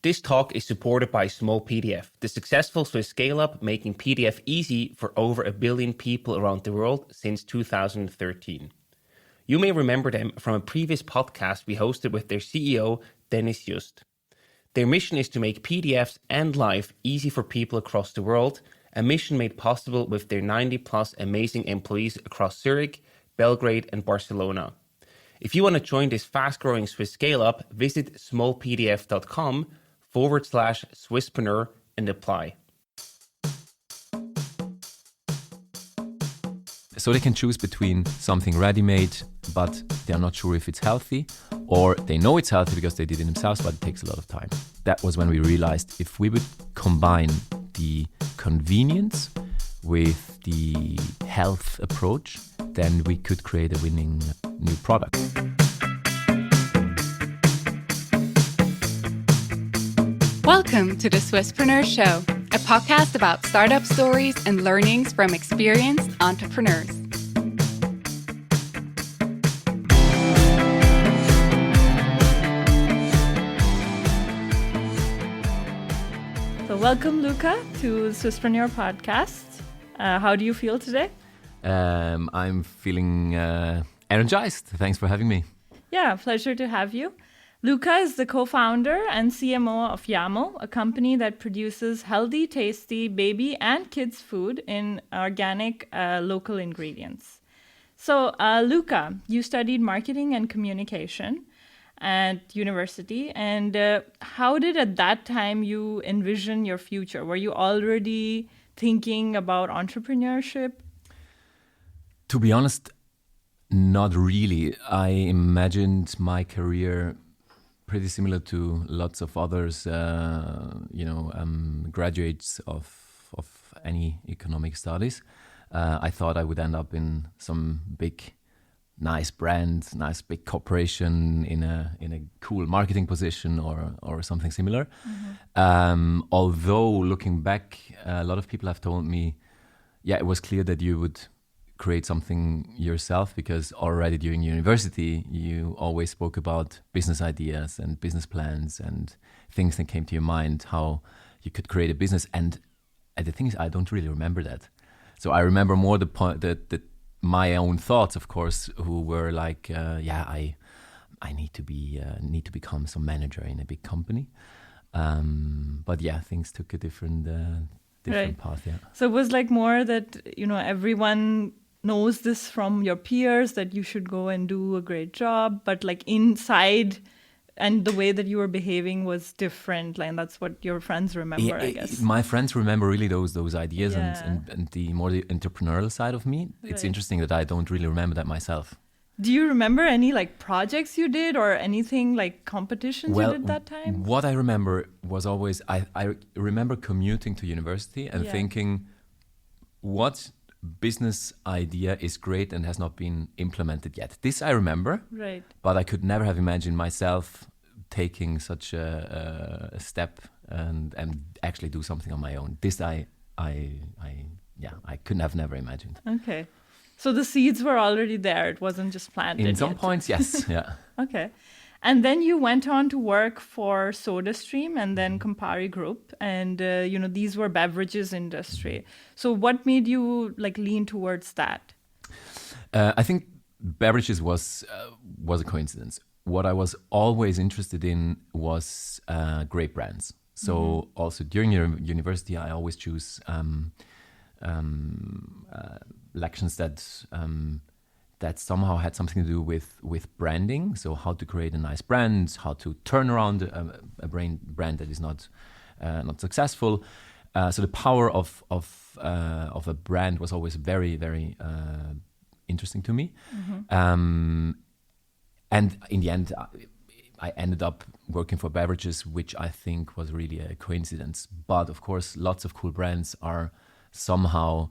This talk is supported by Small PDF, the successful Swiss scale-up making PDF easy for over 1 billion people around the world since 2013. You may remember them from a previous podcast we hosted with their CEO, Dennis Just. Their mission is to make PDFs and life easy for people across the world, a mission made possible with their 90-plus amazing employees across Zurich, Belgrade, and Barcelona. If you want to join this fast-growing Swiss scale-up, visit smallpdf.com/Swisspreneur and apply. So they can choose between something ready-made, but they're not sure if it's healthy, or they know it's healthy because they did it themselves, but it takes a lot of time. That was when we realized if we would combine the convenience with the health approach, then we could create a winning new product. Welcome to the Swisspreneur Show, a podcast about startup stories and learnings from experienced entrepreneurs. So welcome, Luca, to Swisspreneur podcast. How do you feel today? I'm feeling energized. Thanks for having me. Yeah, pleasure to have you. Luca is the co-founder and CMO of Yamo, a company that produces healthy, tasty baby and kids food in organic, local ingredients. So, Luca, you studied marketing and communication at university. And how did at that time you envision your future? Were you already thinking about entrepreneurship? To be honest, not really. I imagined my career pretty similar to lots of others, graduates of any economic studies. I thought I would end up in some big, nice brand, nice big corporation in a cool marketing position or something similar. Mm-hmm. Although looking back, a lot of people have told me, it was clear that you would create something yourself, because already during university you always spoke about business ideas and business plans and things that came to your mind, how you could create a business. And the thing is, I don't really remember that. So I remember more the point that my own thoughts, of course, who were like, I need to become some manager in a big company. But things took a different path. Yeah. So it was like more that, everyone knows this from your peers that you should go and do a great job, but like inside and the way that you were behaving was different, and that's what your friends remember, I guess. My friends remember really those ideas and the more the entrepreneurial side of me. Right. It's interesting that I don't really remember that myself. Do you remember any like projects you did or anything like competitions you did that time? What I remember was always, I remember commuting to university and thinking, what business idea is great and has not been implemented yet? This I remember, right? But I could never have imagined myself taking such a step and actually do something on my own. This I couldn't have never imagined. Okay. So the seeds were already there. It wasn't just planted in some points, yes. Yeah. Okay. And then you went on to work for SodaStream and then Campari Group. And, these were beverages industry. So what made you lean towards that? I think beverages was a coincidence. What I was always interested in was great brands. So also during university, I always choose lections that somehow had something to do with branding. So how to create a nice brand, how to turn around a brand that is not successful. So the power of a brand was always very, very interesting to me. Mm-hmm. And in the end, I ended up working for beverages, which I think was really a coincidence. But of course, lots of cool brands are somehow,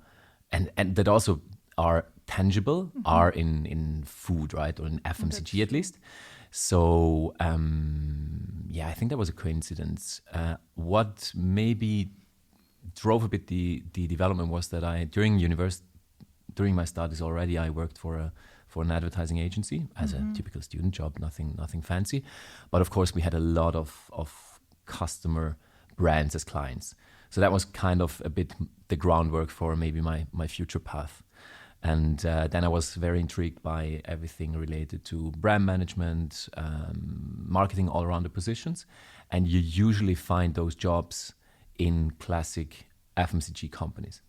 and that also are tangible, are in food, right? Or in FMCG at least. So, I think that was a coincidence. What maybe drove a bit the development was that during my studies already, I worked for an advertising agency as a typical student job, nothing fancy. But of course, we had a lot of customer brands as clients. So that was kind of a bit the groundwork for maybe my future path. And then I was very intrigued by everything related to brand management, marketing, all around the positions. And you usually find those jobs in classic FMCG companies.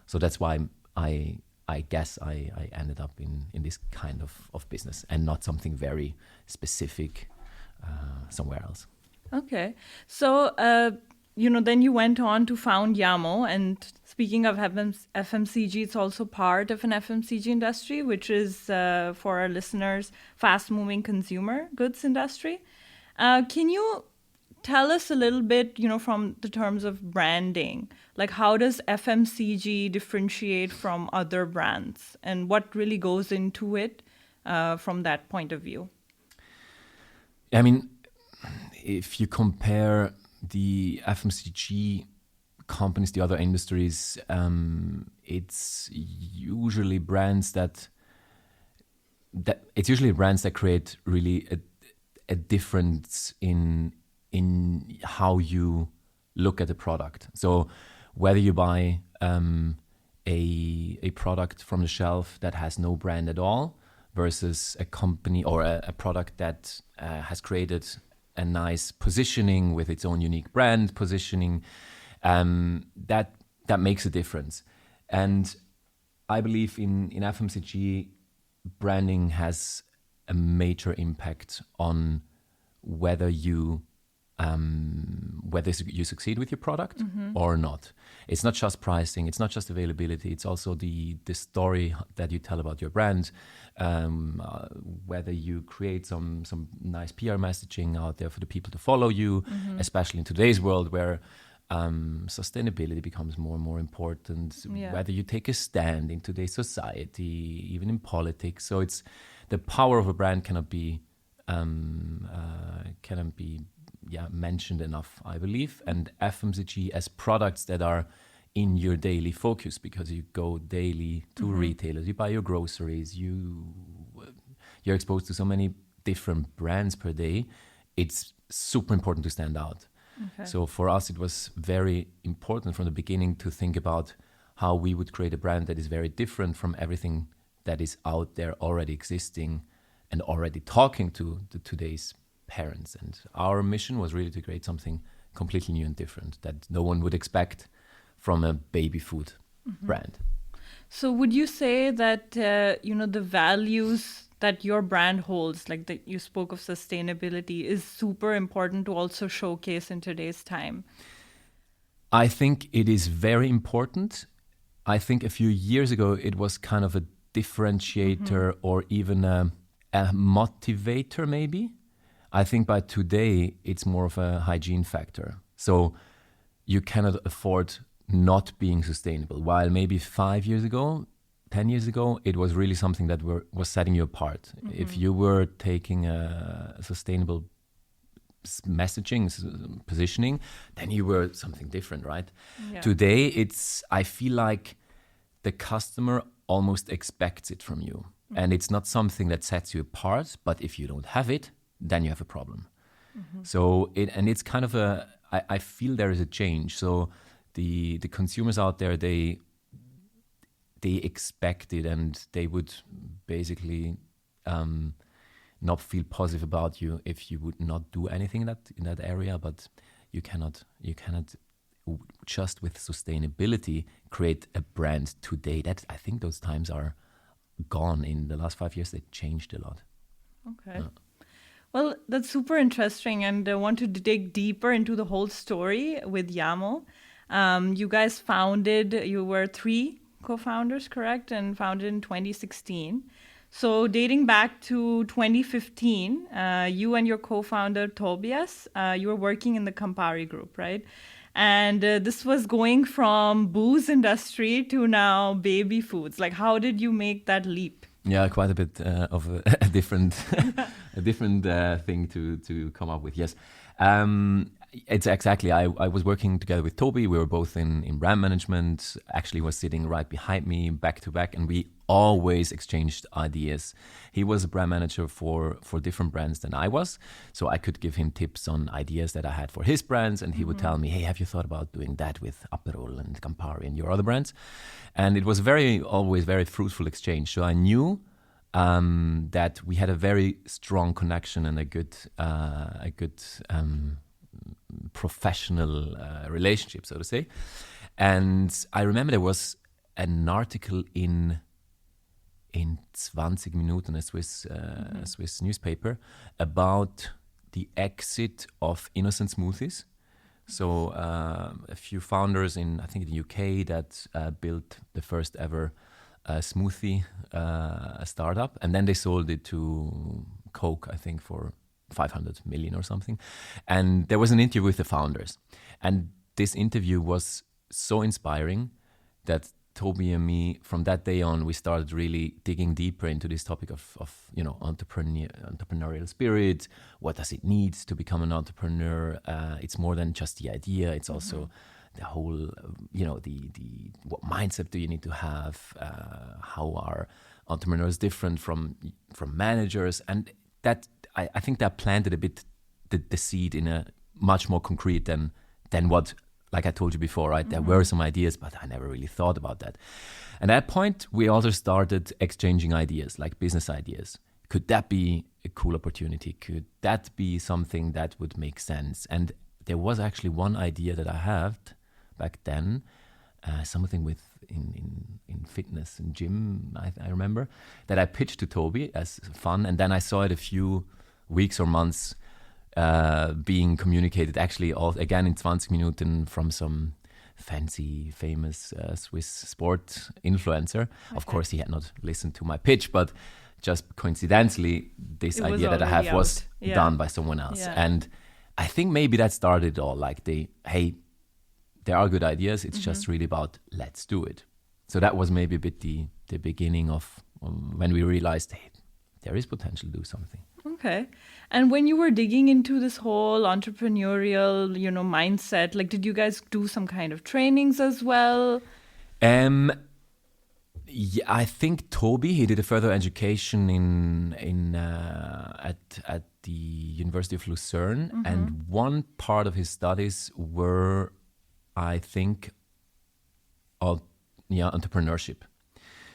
So that's why I guess I ended up in this kind of business and not something very specific somewhere else. Okay. So, then you went on to found Yamo. And speaking of FMCG, it's also part of an FMCG industry, which is, for our listeners, fast-moving consumer goods industry. Can you tell us a little bit, from the terms of branding, like how does FMCG differentiate from other brands and what really goes into it from that point of view? I mean, if you compare the FMCG companies, the other industries, it's usually brands that create really a difference in how you look at a product. So whether you buy a product from the shelf that has no brand at all versus a company or a product that has created a nice positioning with its own unique brand positioning, that makes a difference. And I believe in FMCG, branding has a major impact on whether you succeed with your product or not. It's not just pricing, it's not just availability, it's also the story that you tell about your brand, whether you create some nice PR messaging out there for the people to follow you, especially in today's world where sustainability becomes more and more important, whether you take a stand in today's society, even in politics. So it's the power of a brand cannot be mentioned enough, I believe. And FMCG as products that are in your daily focus, because you go daily to retailers, you buy your groceries, you're exposed to so many different brands per day. It's super important to stand out. Okay. So for us, it was very important from the beginning to think about how we would create a brand that is very different from everything that is out there already existing and already talking to today's parents. And our mission was really to create something completely new and different that no one would expect from a baby food brand. So would you say that, the values that your brand holds, like that you spoke of sustainability, is super important to also showcase in today's time? I think it is very important. I think a few years ago, it was kind of a differentiator or even a motivator maybe. I think by today, it's more of a hygiene factor. So you cannot afford not being sustainable. While maybe 5 years ago, 10 years ago, it was really something that was setting you apart. If you were taking a sustainable messaging, positioning, then you were something different, right? Yeah. Today, I feel like the customer almost expects it from you. And it's not something that sets you apart, but if you don't have it, then you have a problem. So it's kind of I feel there is a change. So the consumers out there, they expect it, and they would basically not feel positive about you if you would not do anything in that area. But you cannot just with sustainability create a brand today. That I think those times are gone. In the last 5 years, they changed a lot. Okay. Well, that's super interesting, and I want to dig deeper into the whole story with Yamo. You guys you were 3 co-founders, correct? And founded in 2016. So dating back to 2015, you and your co-founder, Tobias, you were working in the Campari Group, right? And this was going from booze industry to now baby foods. Like, how did you make that leap? Yeah, quite a bit of a different thing to come up with. Yes, It's exactly. I was working together with Toby. We were both in brand management. Actually, was sitting right behind me, back to back, and we always exchanged ideas. He was a brand manager for different brands than I was, so I could give him tips on ideas that I had for his brands, and he would tell me, "Hey, have you thought about doing that with Aperol and Campari and your other brands?" And it was always very fruitful exchange. So I knew that we had a very strong connection and a good professional relationship, so to say. And I remember there was an article in 20 Minuten, a Swiss newspaper, about the exit of innocent smoothies. So a few founders in, I think, the UK that built the first ever smoothie startup, and then they sold it to Coke, I think, for 500 million or something. And there was an interview with the founders, and this interview was so inspiring that Toby and me, from that day on, we started really digging deeper into this topic of entrepreneurial spirit. What does it need to become an entrepreneur? It's more than just the idea. It's also the whole, the what mindset do you need to have? How are entrepreneurs different from managers? And that I think that planted a bit the seed in a much more concrete than what, like I told you before, right? There were some ideas, but I never really thought about that. And at that point, we also started exchanging ideas, like business ideas. Could that be a cool opportunity? Could that be something that would make sense? And there was actually one idea that I had back then, something with in fitness and gym, I remember, that I pitched to Toby as fun. And then I saw it a few weeks or months being communicated, actually, again in 20 Minuten from some fancy, famous Swiss sport influencer. Okay. Of course, he had not listened to my pitch, but just coincidentally, this idea that I have was done by someone else. Yeah. And I think maybe that started it all. Like, hey, there are good ideas. It's just really about, let's do it. So that was maybe a bit the beginning of when we realized, hey, there is potential to do something. Okay. And when you were digging into this whole entrepreneurial, mindset, like, did you guys do some kind of trainings as well? Yeah, I think Toby, he did a further education at the University of Lucerne, and one part of his studies were, I think, entrepreneurship.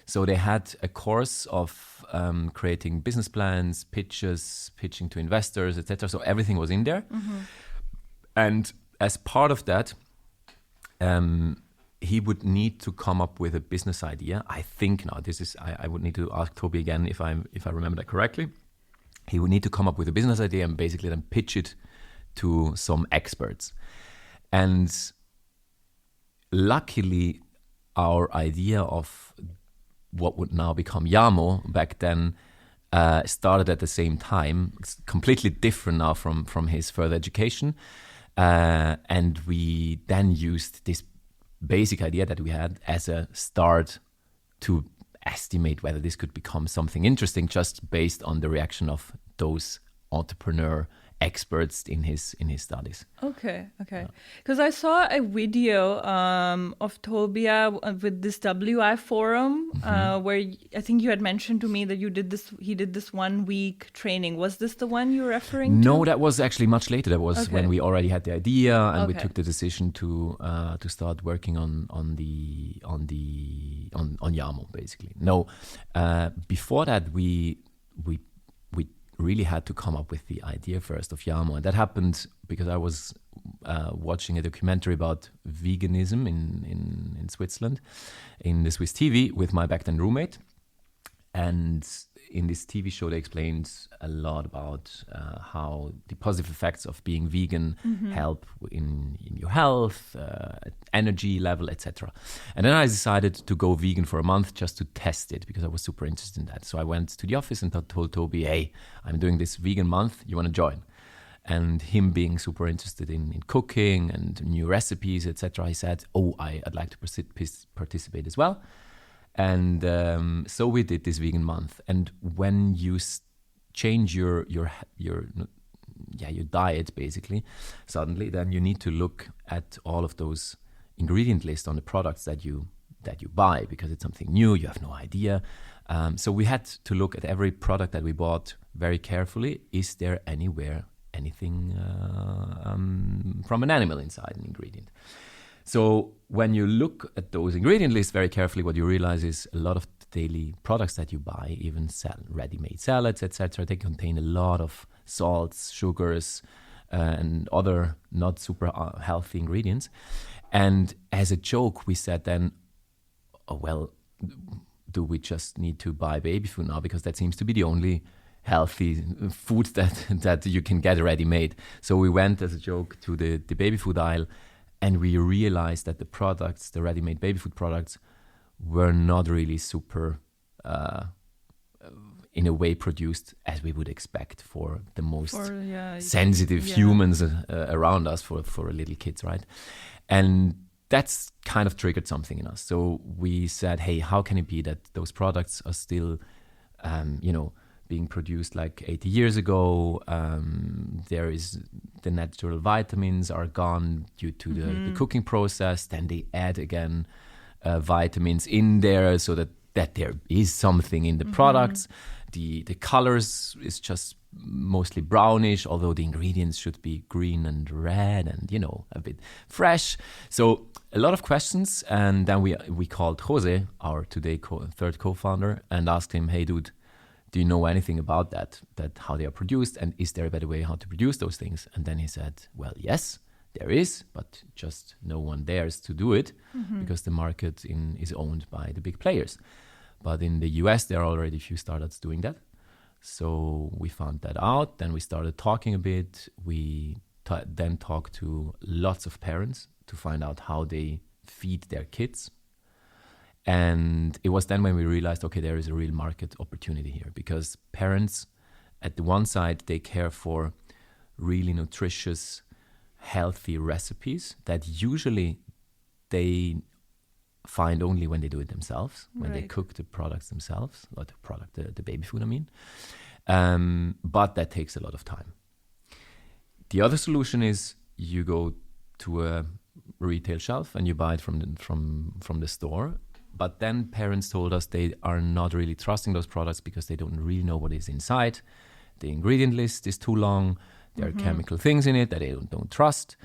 So they had a course of creating business plans, pitching to investors, etc. So everything was in there. And as part of that, he would need to come up with a business idea. I think now I would need to ask Toby again if I remember that correctly. He would need to come up with a business idea and basically then pitch it to some experts. And luckily, our idea of what would now become Yamo back then started at the same time. It's completely different now from his further education. And we then used this basic idea that we had as a start to estimate whether this could become something interesting, just based on the reaction of those entrepreneur experts in his studies. Okay. Because I saw a video of Tobias with this WI forum where I think you had mentioned to me that he did this 1 week training. Was this the one you're referring to? No, that was actually much later. That was when we already had the idea and we took the decision to start working on Yamo, basically. No, before that we really had to come up with the idea first of Yamo. And that happened because I was watching a documentary about veganism in Switzerland, in the Swiss TV, with my back then roommate. And in this TV show, they explained a lot about how the positive effects of being vegan help in your health, energy level, etc. And then I decided to go vegan for a month just to test it because I was super interested in that. So I went to the office and told Toby, hey, I'm doing this vegan month. You want to join? And him being super interested in cooking and new recipes, etc., he said, I'd like to participate as well. And so we did this vegan month. And when you change your your diet basically, suddenly, then you need to look at all of those ingredient lists on the products that you buy, because it's something new, you have no idea. So we had to look at every product that we bought very carefully. Is there anywhere anything from an animal inside an ingredient? So when you look at those ingredient lists very carefully, what you realize is a lot of daily products that you buy, even ready-made salads, etc., they contain a lot of salts, sugars, and other not super healthy ingredients. And as a joke, we said then, oh, well, do we just need to buy baby food now? Because that seems to be the only healthy food that you can get ready-made. So we went as a joke to the baby food aisle, and we realized that the products, the ready-made baby food products, were not really super, in a way, produced as we would expect for the most sensitive humans around us, for little kids, right? And that's kind of triggered something in us. So we said, hey, how can it be that those products are still, being produced like 80 years ago? There is the natural vitamins are gone due to the cooking process. Then they add again vitamins in there so that there is something in the products. The colors is just mostly brownish, although the ingredients should be green and red and, a bit fresh. So a lot of questions. And then we called José, our today third co-founder, and asked him, hey, dude, do you know anything about that how they are produced? And is there a better way how to produce those things? And then he said, well, yes, there is, but just no one dares to do it because the market is owned by the big players. But in the US, there are already a few startups doing that. So we found that out. Then we started talking a bit. We then talked to lots of parents to find out how they feed their kids. And it was then when we realized, okay, there is a real market opportunity here, because parents, at the one side, they care for really nutritious, healthy recipes that usually they find only when they do it themselves, when they cook the products themselves, or the baby food, I mean. But that takes a lot of time. The other solution is you go to a retail shelf and you buy it from the store. But then parents told us they are not really trusting those products because they don't really know what is inside. The ingredient list is too long. There are chemical things in it that they don't trust.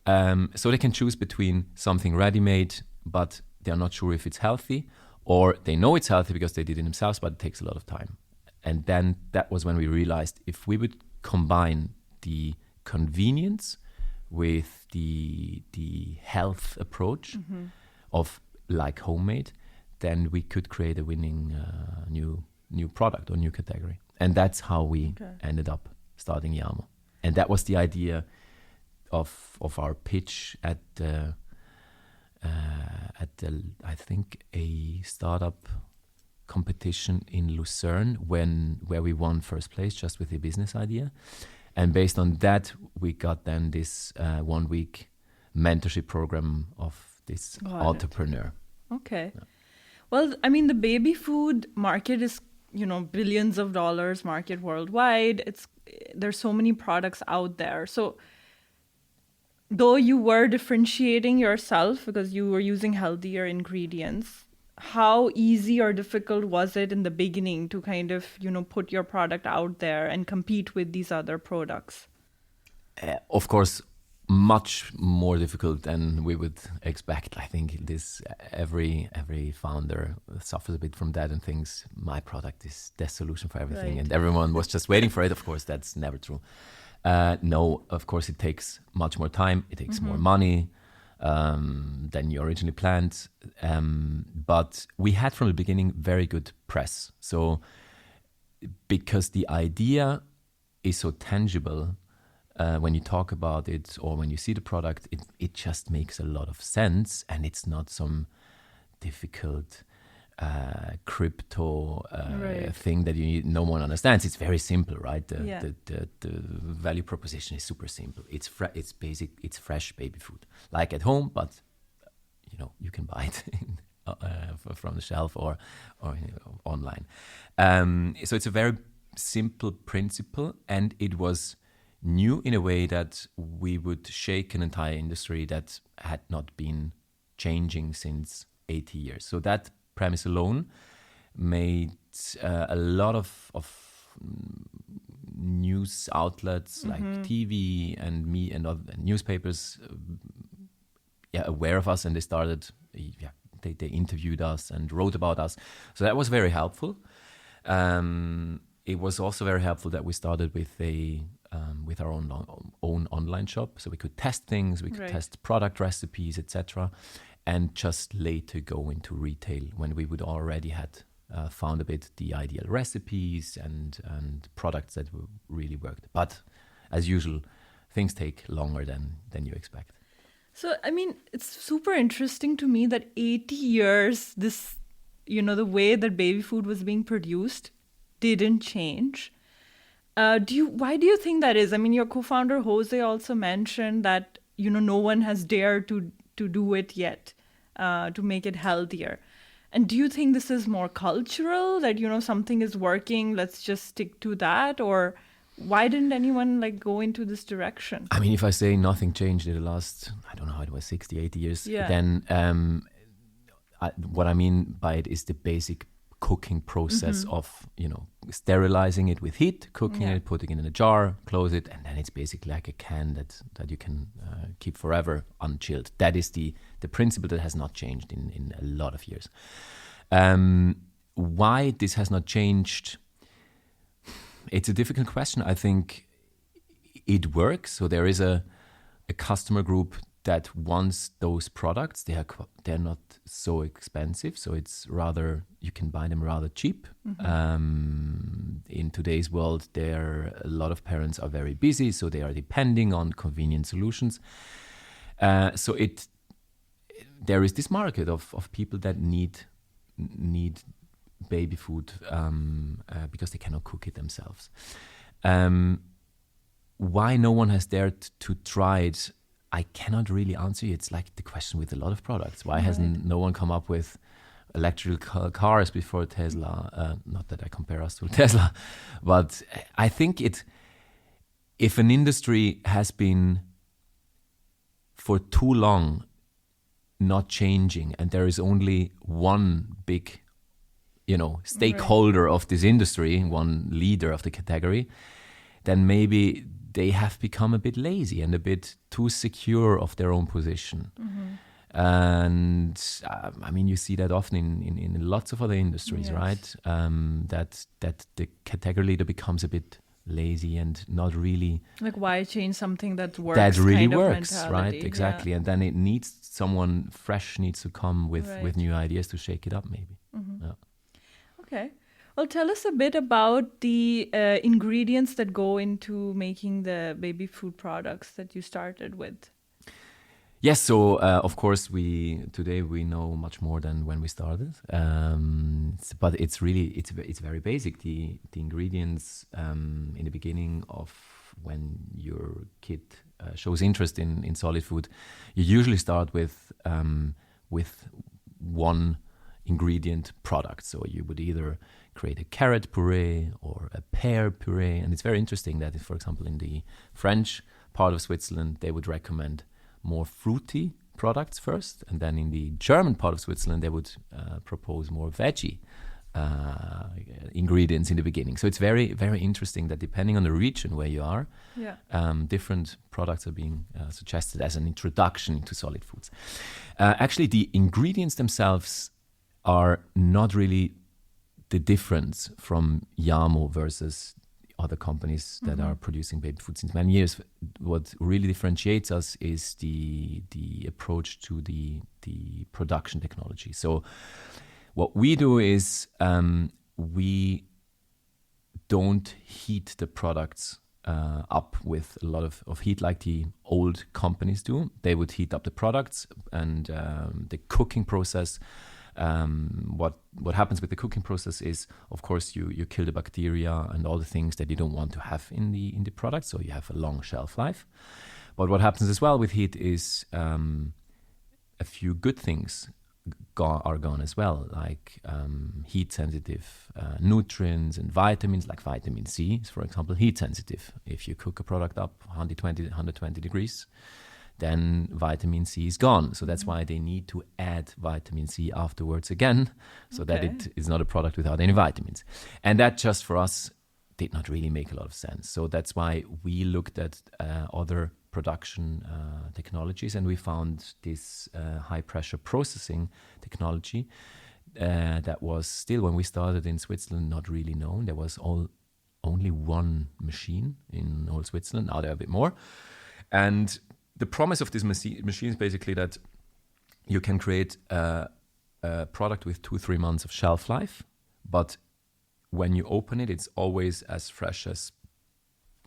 So they can choose between something ready-made, but they're not sure if it's healthy, or they know it's healthy because they did it themselves, but it takes a lot of time. And then that was when we realized if we would combine the convenience with the health approach of like homemade, then we could create a winning new product or new category. And that's how we ended up starting Yamo. And that was the idea of our pitch at I think a startup competition in Lucerne where we won first place just with a business idea. And based on that, we got then this 1 week mentorship program of this entrepreneur. Okay. Yeah. Well, I mean, the baby food market is, billions of dollars market worldwide. There's so many products out there. So though you were differentiating yourself because you were using healthier ingredients, how easy or difficult was it in the beginning to kind of, put your product out there and compete with these other products? Of course, much more difficult than we would expect. I think every founder suffers a bit from that and thinks my product is the solution for everything, and everyone was just waiting for it. Of course, that's never true. No, of course, it takes much more time. It takes more money than you originally planned. But we had from the beginning very good press. So because the idea is so tangible, when you talk about it or when you see the product, it just makes a lot of sense, and it's not some difficult crypto thing that no one understands. It's very simple, right? The value proposition is super simple. It's basic. It's fresh baby food, like at home, but you can buy it from the shelf or online. So it's a very simple principle, and it was new in a way that we would shake an entire industry that had not been changing since 80 years. So that premise alone made a lot of news outlets like TV and me and other newspapers aware of us, and they started, they interviewed us and wrote about us. So that was very helpful. It was also very helpful that we started with our own online shop, so we could test things, we could test product recipes, etc., and just later go into retail when we would already had found a bit the ideal recipes and products that really worked. But as usual, things take longer than you expect. So, I mean, it's super interesting to me that 80 years, this, the way that baby food was being produced didn't change. Why do you think that is? I mean, your co-founder Jose also mentioned that, no one has dared to do it yet, to make it healthier. And do you think this is more cultural, that, something is working, let's just stick to that? Or why didn't anyone go into this direction? I mean, if I say nothing changed in the last, I don't know, it was 60, 80 years, then what I mean by it is the basic cooking process of, sterilizing it with heat, cooking it, putting it in a jar, close it, and then it's basically like a can that you can keep forever unchilled. That is the principle that has not changed in a lot of years. Why this has not changed, it's a difficult question. I think it works. So there is a customer group that wants those products. They're not so expensive, so it's rather, you can buy them rather cheap. In today's world, a lot of parents are very busy, so they are depending on convenient solutions. So there is this market of people that need baby food because they cannot cook it themselves. Why no one has dared to try it, I cannot really answer you. It's like the question with a lot of products. Why hasn't no one come up with electrical cars before Tesla? Not that I compare us to Tesla, but I think if an industry has been for too long not changing, and there is only one big, stakeholder of this industry, one leader of the category, then maybe they have become a bit lazy and a bit too secure of their own position. And I mean, you see that often in lots of other industries, right? That the category leader becomes a bit lazy and not really... why change something that works? That really kind works, of right? Exactly. And then it needs someone fresh needs to come with new ideas to shake it up, maybe. Okay. Well, tell us a bit about the ingredients that go into making the baby food products that you started with. Yes, so of course today we know much more than when we started, but it's very basic. The ingredients in the beginning of when your kid shows interest in solid food, you usually start with one ingredient product. So you would either create a carrot puree or a pear puree. And it's very interesting that, for example, in the French part of Switzerland, they would recommend more fruity products first. And then in the German part of Switzerland, they would propose more veggie ingredients in the beginning. So it's very, very interesting that depending on the region where you are, different products are being suggested as an introduction to solid foods. Actually, the ingredients themselves are not really the difference from Yamo versus other companies that are producing baby food since many years. What really differentiates us is the approach to the production technology. So what we do is we don't heat the products up with a lot of heat like the old companies do. They would heat up the products and the cooking process. What happens with the cooking process is, of course, you kill the bacteria and all the things that you don't want to have in the product, so you have a long shelf life. But what happens as well with heat is a few good things are gone as well, like heat sensitive nutrients and vitamins, like vitamin C is, for example, heat sensitive. If you cook a product up 120 degrees, then vitamin C is gone. So that's why they need to add vitamin C afterwards again, so that it is not a product without any vitamins. And that just for us did not really make a lot of sense. So that's why we looked at other production technologies, and we found this high pressure processing technology that was still, when we started in Switzerland, not really known. There was only one machine in all Switzerland. Now there are a bit more. And the promise of this machine is basically that you can create a product with 2-3 months of shelf life, but when you open it, it's always as fresh as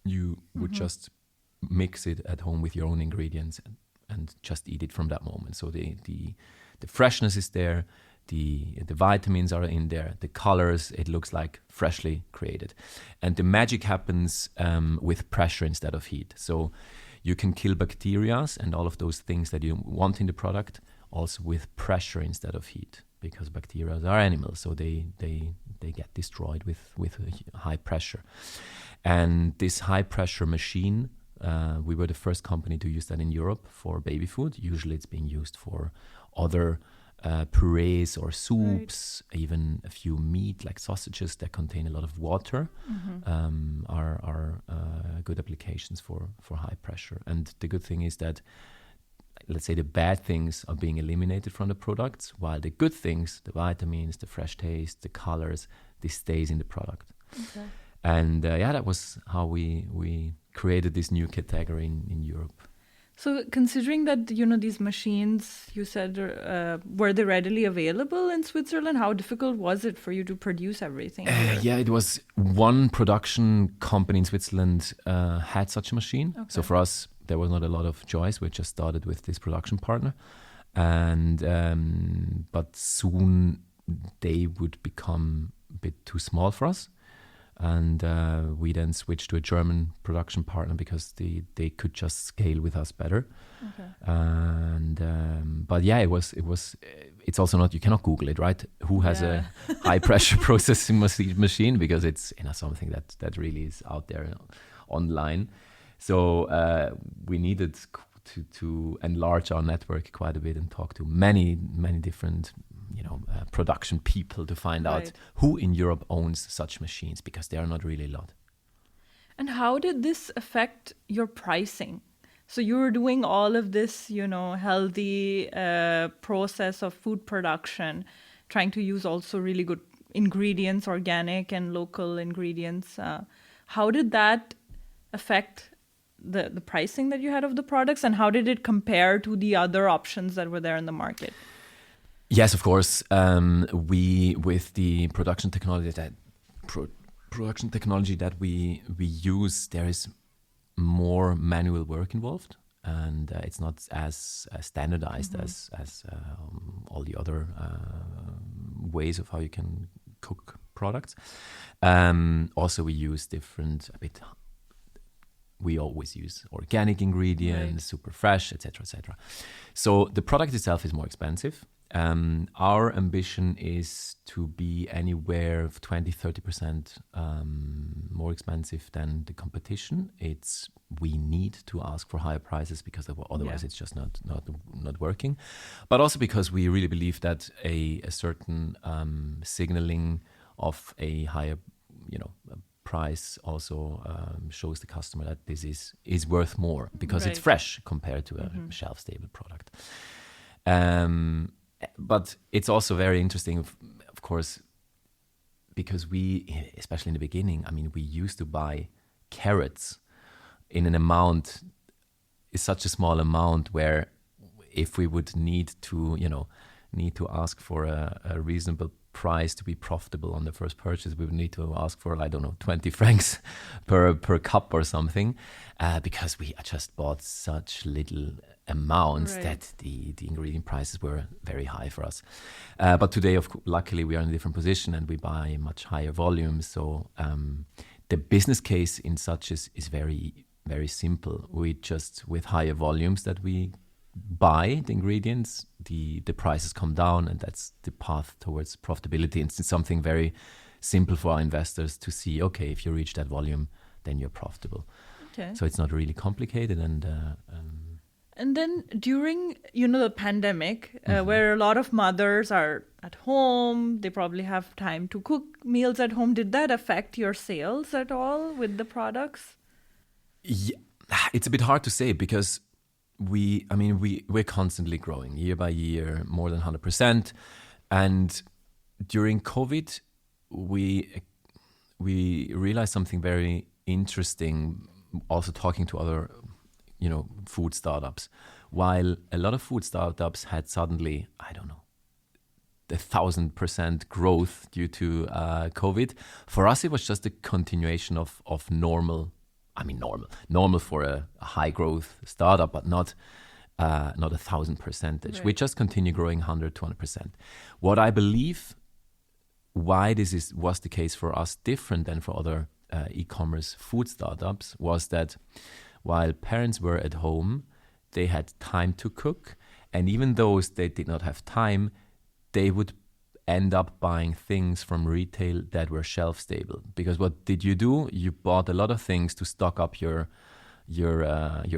you would just mix it at home with your own ingredients and just eat it from that moment. So the freshness is there, the vitamins are in there, the colors, it looks like freshly created. And the magic happens with pressure instead of heat. So you can kill bacteria and all of those things that you want in the product also with pressure instead of heat, because bacteria are animals, so they get destroyed with high pressure. And this high pressure machine, we were the first company to use that in Europe for baby food. Usually it's being used for other purees or soups, even a few meat like sausages that contain a lot of water are good applications for high pressure. And the good thing is that, let's say, the bad things are being eliminated from the products, while the good things, the vitamins, the fresh taste, the colors, this stays in the product. Okay. And that was how we created this new category in Europe. So considering that, these machines, you said, were they readily available in Switzerland? How difficult was it for you to produce everything? It was one production company in Switzerland had such a machine. Okay. So for us, there was not a lot of choice. We just started with this production partner. And but soon they would become a bit too small for us. And we then switched to a German production partner because they could just scale with us better. Okay. And but it's also not, you cannot Google it, right? Who has a high pressure processing machine, because it's something that really is out there online. So we needed to enlarge our network quite a bit and talk to many different production people to find out who in Europe owns such machines, because there are not really a lot. And how did this affect your pricing? So you were doing all of this, healthy process of food production, trying to use also really good ingredients, organic and local ingredients. How did that affect the pricing that you had of the products, and how did it compare to the other options that were there in the market? Yes, of course. We, with the production technology that we use, there is more manual work involved, and it's not as standardized as all the other ways of how you can cook products. Also, we use we always use organic ingredients, super fresh, etc., etc. So the product itself is more expensive. Our ambition is to be anywhere of 20-30% more expensive than the competition. We need to ask for higher prices because otherwise it's just not working. But also because we really believe that a certain signaling of a higher price also shows the customer that this is worth more, because it's fresh compared to a shelf stable product. But it's also very interesting, of course, because we, especially in the beginning, we used to buy carrots in an amount, is such a small amount, where if we would need to ask for a reasonable price to be profitable on the first purchase, we would need to ask for 20 francs per cup or something, because we just bought such little amounts that the ingredient prices were very high for us. But today, luckily, we are in a different position and we buy much higher volumes. So the business case in such is very, very simple. We just, with higher volumes that we buy the ingredients, the prices come down, and that's the path towards profitability. It's something very simple for our investors to see. Okay, if you reach that volume, then you're profitable. Okay. So it's not really complicated. And then during, the pandemic, where a lot of mothers are at home, they probably have time to cook meals at home. Did that affect your sales at all with the products? Yeah, it's a bit hard to say because we're constantly growing year by year, more than 100%. And during COVID, we realized something very interesting, also talking to other food startups. While a lot of food startups had suddenly, 1,000% growth due to COVID, for us it was just a continuation of normal. Normal for a high growth startup, but not 1,000%. Right. We just continue growing 100, 200%. What I believe why this was the case for us, different than for other e-commerce food startups, was that while parents were at home, they had time to cook, and even those they did not have time, they would end up buying things from retail that were shelf stable. Because what did you do? You bought a lot of things to stock up your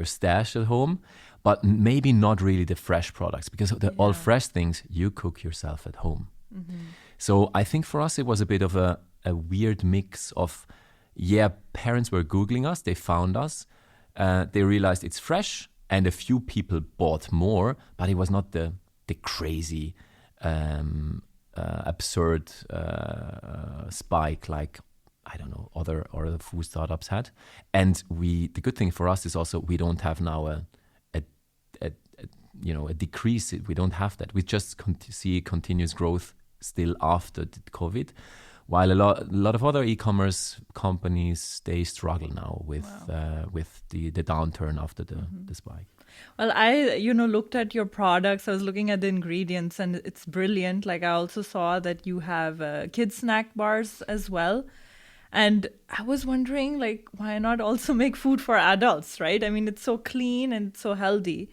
stash at home, but maybe not really the fresh products, because all fresh things you cook yourself at home. Mm-hmm. So I think for us it was a bit of a weird mix of, parents were Googling us, they found us, they realized it's fresh, and a few people bought more, but it was not the crazy absurd spike like other food startups had. And the good thing for us is also we don't have now a decrease. We don't have that. We just see continuous growth still after the COVID, while a lot of other e-commerce companies, they struggle now with the downturn after the spike. Well, I, looked at your products. I was looking at the ingredients, and it's brilliant. Like, I also saw that you have kids snack bars as well. And I was wondering, like, why not also make food for adults, right? I mean, it's so clean and so healthy.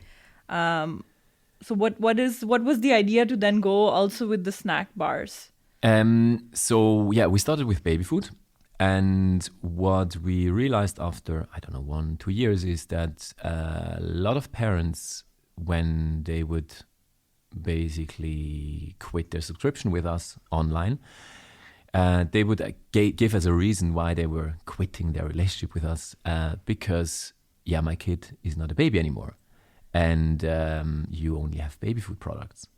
So what was the idea to then go also with the snack bars? We started with baby food. And what we realized after, 1-2 years, is that a lot of parents, when they would basically quit their subscription with us online, they would give as a reason why they were quitting their relationship with us, because, my kid is not a baby anymore. And you only have baby food products.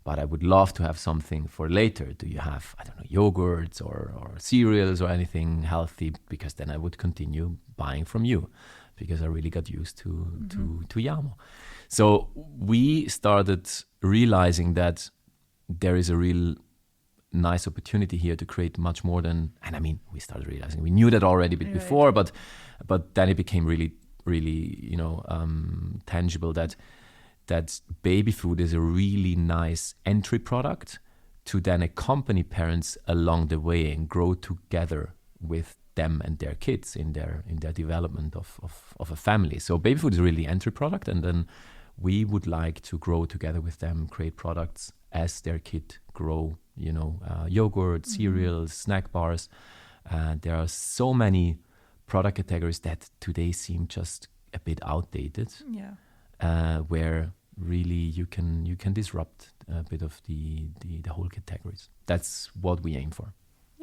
But I would love to have something for later. Do you have, yogurts or cereals or anything healthy? Because then I would continue buying from you, because I really got used to Yamo. So we started realizing that there is a real nice opportunity here to create much more than, we started realizing, we knew that already before, but then it became really, really, tangible that baby food is a really nice entry product to then accompany parents along the way and grow together with them and their kids in their development of a family. So baby food is really entry product, and then we would like to grow together with them, create products as their kid grow, yogurt, cereals, snack bars. There are so many product categories that today seem just a bit outdated. Yeah. Where really you can disrupt a bit of the whole categories. That's what we aim for.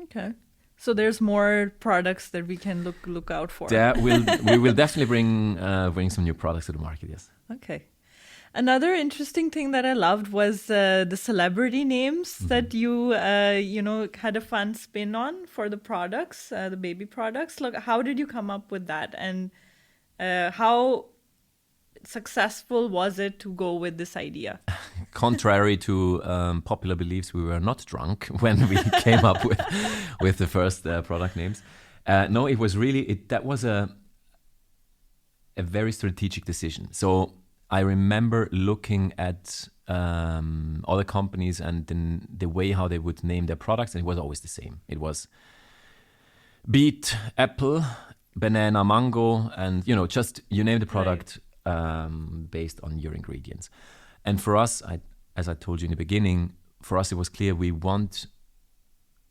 Okay. So there's more products that we can look out for. We will definitely bring some new products to the market, yes. Okay. Another interesting thing that I loved was the celebrity names that you had a fun spin on for the products, the baby products. Look, how did you come up with that, and how successful was it to go with this idea? Contrary to popular beliefs, we were not drunk when we came up with the first product names. No, it was really that was a very strategic decision. So I remember looking at other companies and then the way how they would name their products, and it was always the same. It was beet, apple, banana, mango, and just you name the product. Right. based on your ingredients. And for us, as I told you in the beginning, for us it was clear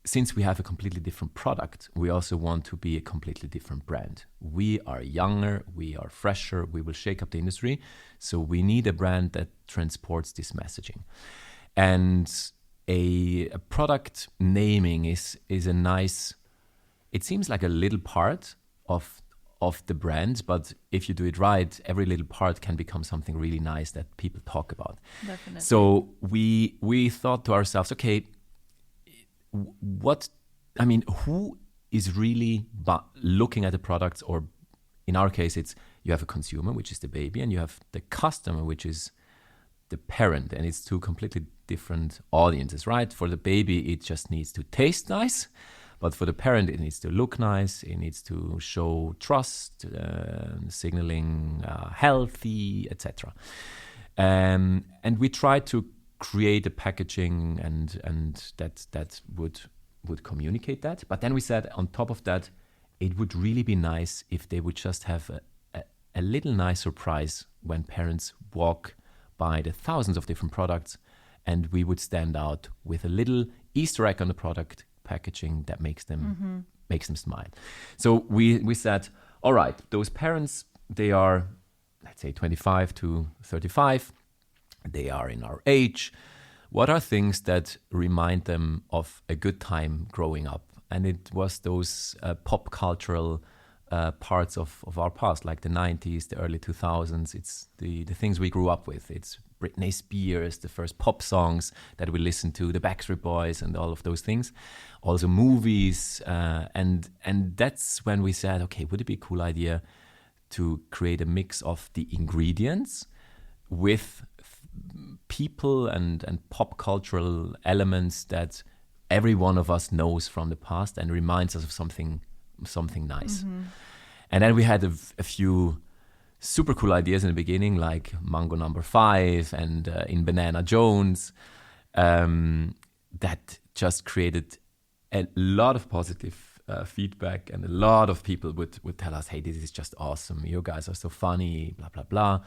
since we have a completely different product, we also want to be a completely different brand. We are younger, we are fresher, we will shake up the industry. So we need a brand that transports this messaging. And a product naming is a nice, it seems like a little part of the brand, but if you do it right, every little part can become something really nice that people talk about. Definitely. So we thought to ourselves, okay, who is really looking at the products, or in our case, it's you have a consumer, which is the baby, and you have the customer, which is the parent, and it's two completely different audiences, right? For the baby, it just needs to taste nice, but for the parent, it needs to look nice, it needs to show trust, signaling healthy, etc. And we try to create a packaging and that would communicate that. But then we said on top of that, it would really be nice if they would just have a little nice surprise when parents walk by the thousands of different products, and we would stand out with a little Easter egg on the product packaging that makes them smile. So we said, all right, those parents, they are, let's say 25 to 35. They are in our age. What are things that remind them of a good time growing up? And it was those pop cultural parts of our past, like the 90s, the early 2000s. It's the things we grew up with. It's Britney Spears, the first pop songs that we listened to, the Backstreet Boys and all of those things. Also movies. And that's when we said, okay, would it be a cool idea to create a mix of the ingredients with people and pop cultural elements that every one of us knows from the past and reminds us of something nice. And then we had a few super cool ideas in the beginning, like Mango Number 5 and in Banana Jones, that just created a lot of positive feedback, and a lot of people would tell us, hey, this is just awesome, you guys are so funny, blah blah blah.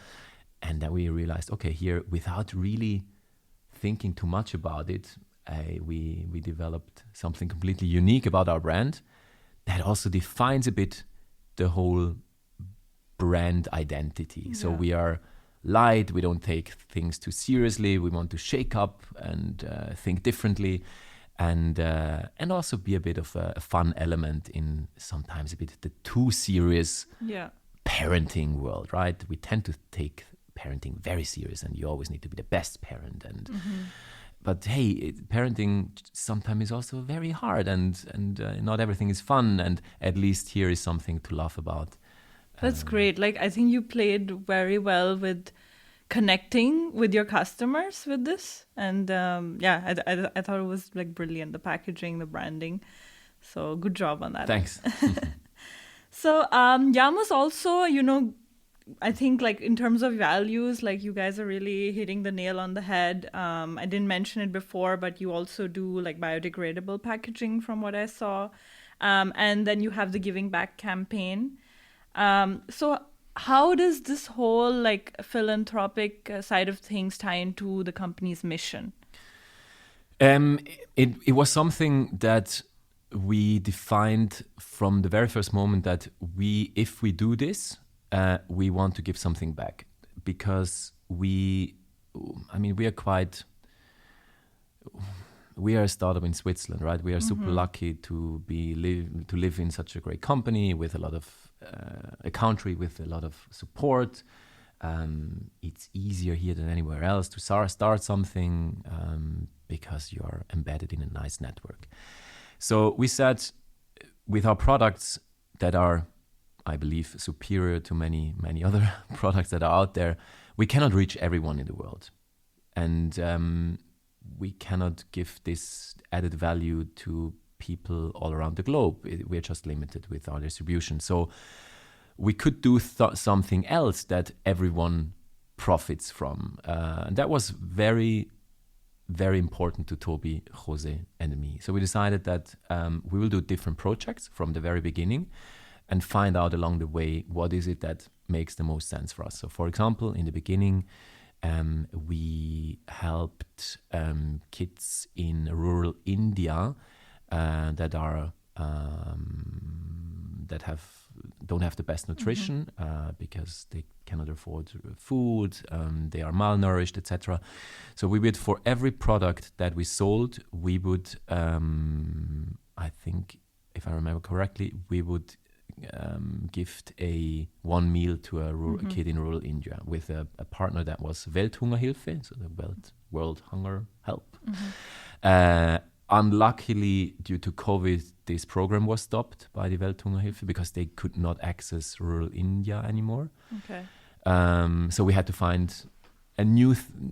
And then we realized, okay, here, without really thinking too much about it, we developed something completely unique about our brand that also defines a bit the whole brand identity. Yeah. So we are light, we don't take things too seriously, we want to shake up and think differently, and also be a bit of a fun element in sometimes a bit the too serious parenting world, right? We tend to take parenting very serious, and you always need to be the best parent, and but hey, parenting sometimes is also very hard, and not everything is fun, and at least here is something to laugh about. That's great. Like, I think you played very well with connecting with your customers with this, and I thought it was like brilliant, the packaging, the branding, so good job on that. Thanks. So Yamo's also, I think, like, in terms of values, like, you guys are really hitting the nail on the head. I didn't mention it before, but you also do like biodegradable packaging from what I saw. And then you have the Giving Back campaign. So how does this whole like philanthropic side of things tie into the company's mission? It was something that we defined from the very first moment, that if we do this, we want to give something back, because we are a startup in Switzerland, right? We are super lucky to live in such a great company with a lot of a country with a lot of support. It's easier here than anywhere else to start something because you are embedded in a nice network. So we said, with our products that are, I believe, superior to many, many other products that are out there, we cannot reach everyone in the world. And we cannot give this added value to people all around the globe. We're just limited with our distribution. So we could do something else that everyone profits from. And that was very, very important to Toby, José, and me. So we decided that we will do different projects from the very beginning, and find out along the way what is it that makes the most sense for us. So, for example, in the beginning, we helped kids in rural India that are don't have the best nutrition because they cannot afford food, they are malnourished, etc. So we would, for every product that we sold, we would, I think, if I remember correctly, we would gift one meal to a kid in rural India with a partner that was Welthungerhilfe, so the World Hunger Help. Unluckily, due to COVID, this program was stopped by the Welthungerhilfe because they could not access rural India anymore. Okay. So we had to find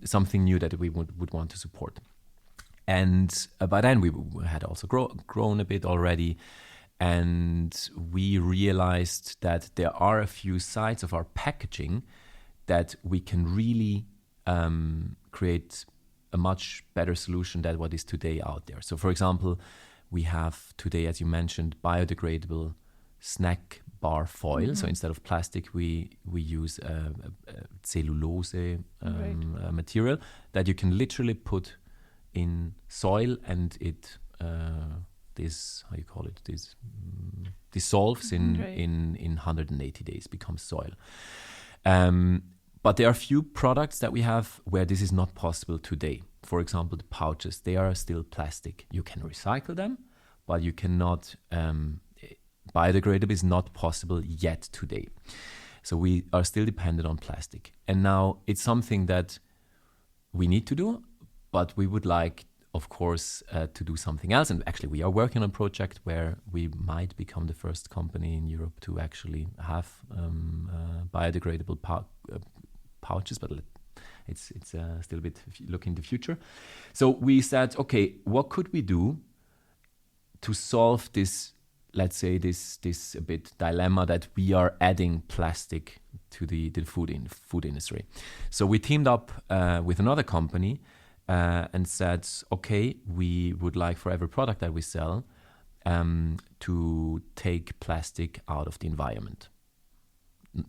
something new that we would want to support. And by then we had also grown a bit already. And we realized that there are a few sides of our packaging that we can really create a much better solution than what is today out there. So, for example, we have today, as you mentioned, biodegradable snack bar foil. So instead of plastic, we use a cellulose material that you can literally put in soil, and it dissolves in 180 days, becomes soil. But there are a few products that we have where this is not possible today. For example, the pouches, they are still plastic. You can recycle them, but you cannot, biodegradable is not possible yet today. So we are still dependent on plastic. And now it's something that we need to do, but we would like, of course, to do something else. And actually, we are working on a project where we might become the first company in Europe to actually have biodegradable pouches, but it's still a bit look in the future. So we said, okay, what could we do to solve this, let's say, this a bit dilemma that we are adding plastic to the food industry. So we teamed up with another company and said, okay, we would like for every product that we sell to take plastic out of the environment.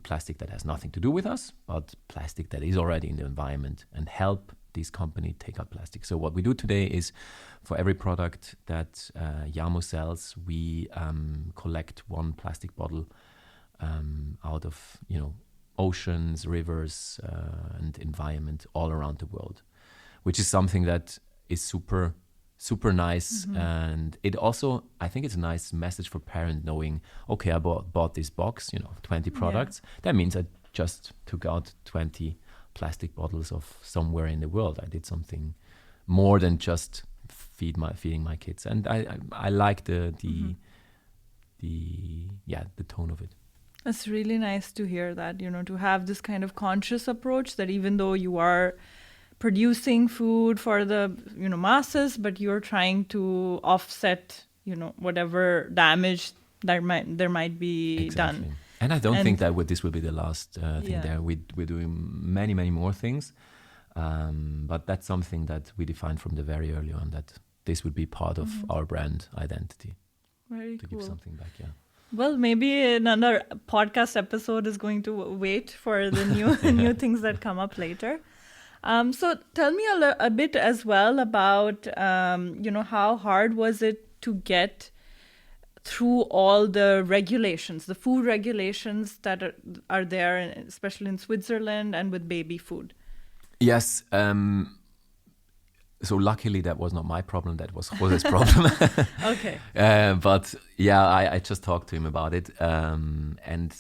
Plastic that has nothing to do with us, but plastic that is already in the environment, and help this company take out plastic. So what we do today is, for every product that Yamo sells, we collect one plastic bottle out of oceans, rivers, and environment all around the world, which is something that is super nice. And it also, I think it's a nice message for parents knowing, okay, I bought this box, 20 products. That means I just took out 20 plastic bottles of somewhere in the world. I did something more than just feeding my kids. And I like the tone of it. It's really nice to hear that, to have this kind of conscious approach, that even though you are producing food for the masses, but you're trying to offset whatever damage there might be done. And I don't think that this will be the last thing there. We're doing many more things, but that's something that we defined from the very early on, that this would be part of our brand identity. Very to cool. give something back. Well, maybe another podcast episode is going to wait for the new things that come up later. So tell me a bit as well about, how hard was it to get through all the regulations, the food regulations that are there, especially in Switzerland and with baby food? Yes. So luckily that was not my problem, that was José's problem. Okay. But yeah, I just talked to him about it. And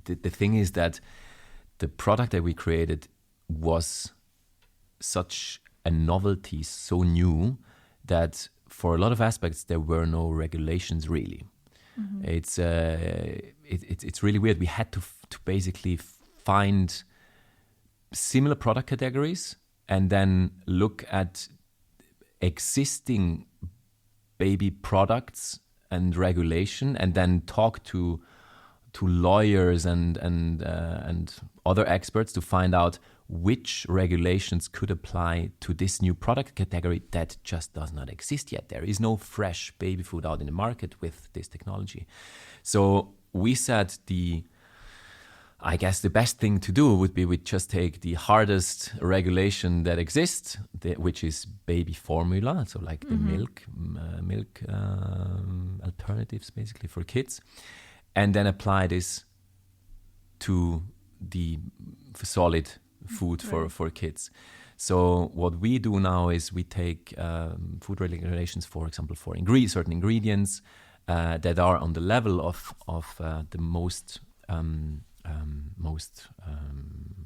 the thing is that the product that we created was such a novelty, so new, that for a lot of aspects there were no regulations really. It's really weird. We had to basically find similar product categories and then look at existing baby products and regulation, and then talk to lawyers and other experts to find out which regulations could apply to this new product category that just does not exist yet. There is no fresh baby food out in the market with this technology. So we said I guess the best thing to do would be we just take the hardest regulation that exists, which is baby formula, so like the milk alternatives basically for kids, and then apply this to the solid food for kids. So what we do now is we take food regulations, for example, for certain ingredients that are on the level of the most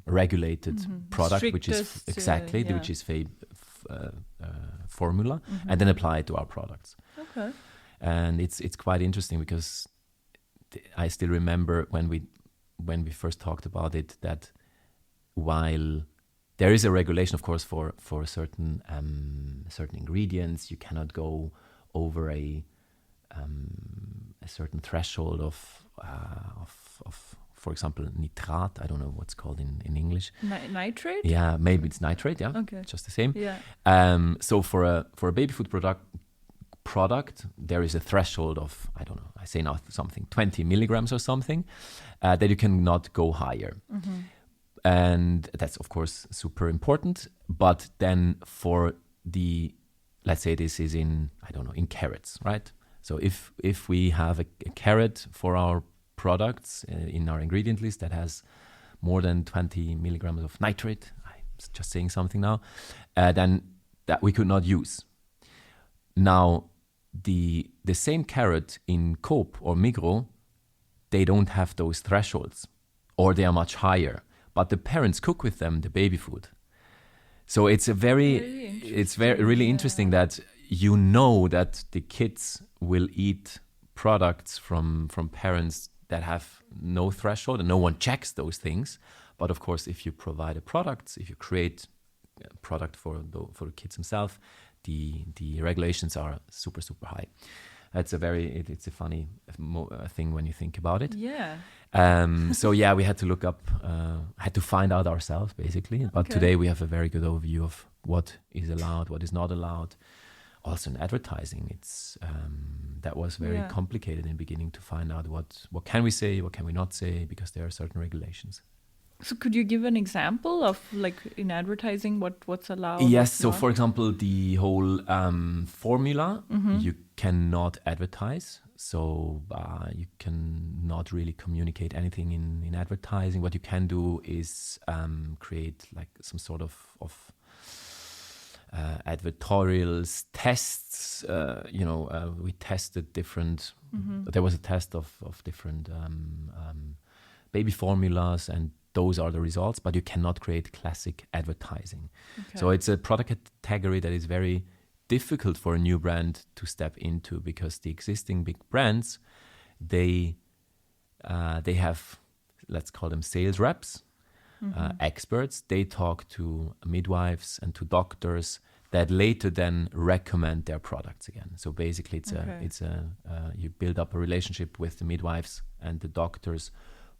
regulated product, which is which is formula, and then apply it to our products. Okay. And it's quite interesting because I still remember when we first talked about it, that while there is a regulation, of course, for certain ingredients, you cannot go over a certain threshold of for example, nitrat. I don't know what's called in English. Nitrate? Yeah, maybe it's nitrate. Yeah, okay, just the same. Yeah. So for a baby food product, there is a threshold of, I don't know, I say now something 20 milligrams or something, that you cannot go higher. And that's, of course, super important. But then for let's say this is in carrots, right? So if we have a carrot for our products in our ingredient list that has more than 20 milligrams of nitrate, I'm just saying something now, then that we could not use. Now, the same carrot in Coop or Migros, they don't have those thresholds, or they are much higher. But the parents cook with them the baby food. So it's really interesting that you know that the kids will eat products from parents that have no threshold, and no one checks those things. But of course, if you provide if you create a product for the kids themselves, the regulations are super, super high. It's a funny thing when you think about it. Yeah. So yeah, we had to look up, had to find out ourselves basically. But today we have a very good overview of what is allowed, what is not allowed. Also in advertising, that was very complicated in the beginning to find out what can we say, what can we not say, because there are certain regulations. So could you give an example of, like, in advertising, what's allowed? Yes. So for example, the whole formula, you cannot advertise. So you cannot really communicate anything in advertising. What you can do is create like some sort of advertorials, tests. We tested different. There was a test of different baby formulas, and those are the results. But you cannot create classic advertising. Okay. So it's a product category that is very difficult for a new brand to step into, because the existing big brands, they have, let's call them sales reps, experts. They talk to midwives and to doctors that later then recommend their products again. So basically, you build up a relationship with the midwives and the doctors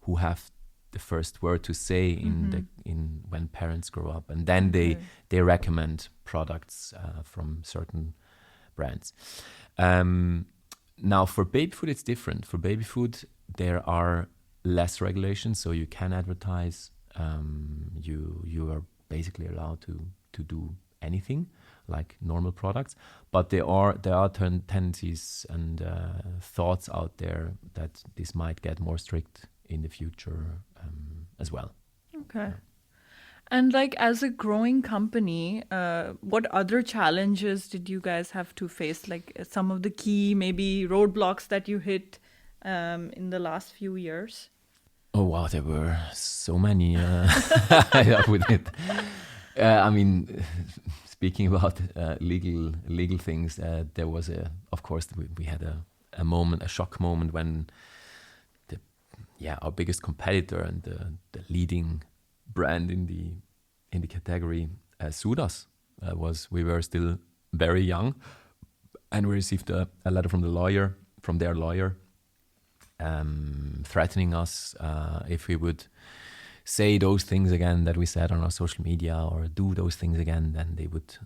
who have the first word to say in when parents grow up, and then they recommend products from certain brands. Now for baby food, it's different. For baby food, there are less regulations, so you can advertise. You are basically allowed to do anything like normal products, but there are tendencies and thoughts out there that this might get more strict in the future as well. Okay. And like, as a growing company, what other challenges did you guys have to face? Like some of the key maybe roadblocks that you hit in the last few years? Oh wow, there were so many with it. I mean, speaking about legal things, there was of course we had a shock moment when our biggest competitor and the leading brand in the category sued us. We were still very young, and we received a letter from their lawyer, threatening us if we would say those things again that we said on our social media, or do those things again, then they would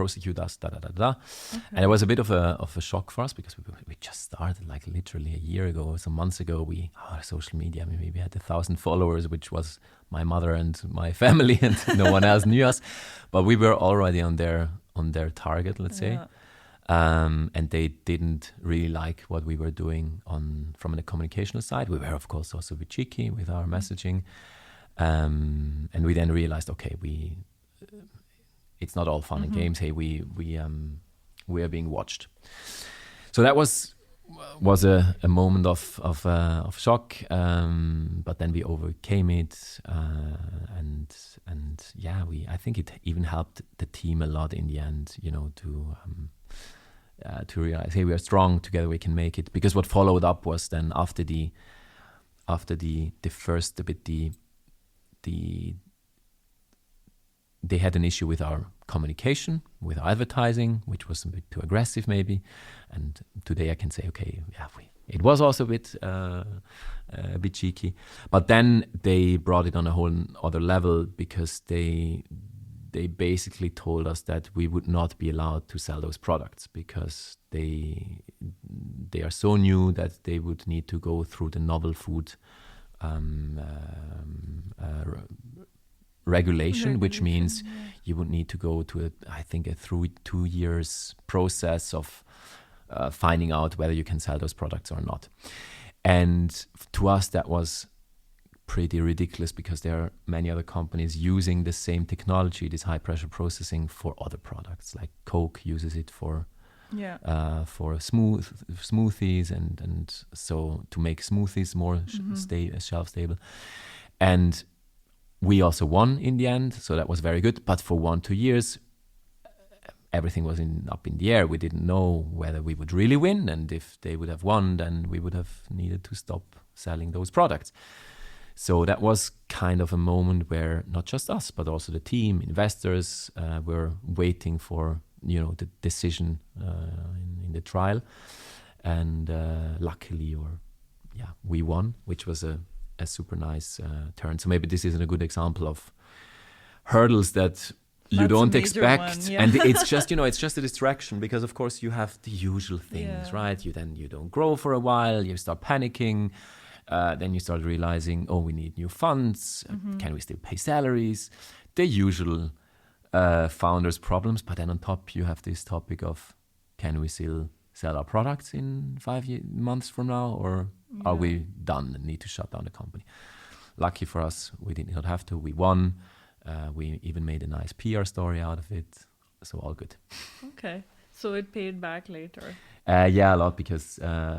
prosecute us, da da da da. And it was a bit of a shock for us because we just started like literally a year ago, some months ago. Social media, maybe we had 1,000 followers, which was my mother and my family, and no one else knew us. But we were already on their target, let's say. And they didn't really like what we were doing from the communicational side. We were, of course, also a bit cheeky with our messaging. And we then realized, okay, it's not all fun and games. Hey, we are being watched. So that was a moment of shock. But then we overcame it, and I think it even helped the team a lot in the end, to realize, hey, we are strong together, we can make it. Because what followed up was then after the first a bit they had an issue with our communication, with our advertising, which was a bit too aggressive maybe. And today I can say, okay, it was also a bit cheeky. But then they brought it on a whole other level because they basically told us that we would not be allowed to sell those products because they are so new that they would need to go through the novel food regulation, which means you would need to go to a 2 years process of finding out whether you can sell those products or not. And to us, that was pretty ridiculous because there are many other companies using the same technology, this high pressure processing, for other products. Like Coke uses it for smoothies and so to make smoothies more shelf stable. And we also won in the end, so that was very good. But for 1-2 years, everything was up in the air. We didn't know whether we would really win, and if they would have won, then we would have needed to stop selling those products. So that was kind of a moment where not just us, but also the team, investors, were waiting for the decision in the trial, and luckily, we won, which was a super nice turn. So maybe this isn't a good example of hurdles that you don't expect, and it's just it's just a distraction because of course you have the usual things, right? You don't grow for a while, you start panicking. Then you start realizing, we need new funds. Can we still pay salaries? The usual founders' problems. But then on top, you have this topic of, can we still sell our products in 5 months from now? Or are we done and need to shut down the company? Lucky for us, we did not have to. We won. We even made a nice PR story out of it. So all good. Okay. So it paid back later. A lot, because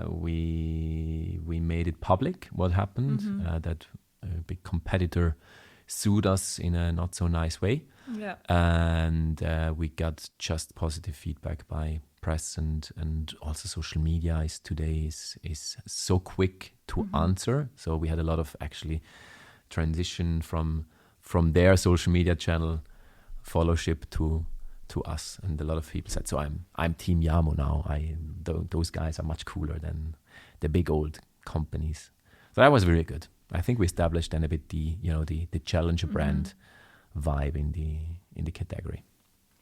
we made it public what happened, that a big competitor sued us in a not so nice way. Yeah. And we got just positive feedback by press and also social media today is so quick to answer. So we had a lot of actually transition from their social media channel followership to us, and a lot of people said, so I'm Team Yamo now. Those guys are much cooler than the big old companies. So that was very good. I think we established then a bit the challenger brand vibe in the category.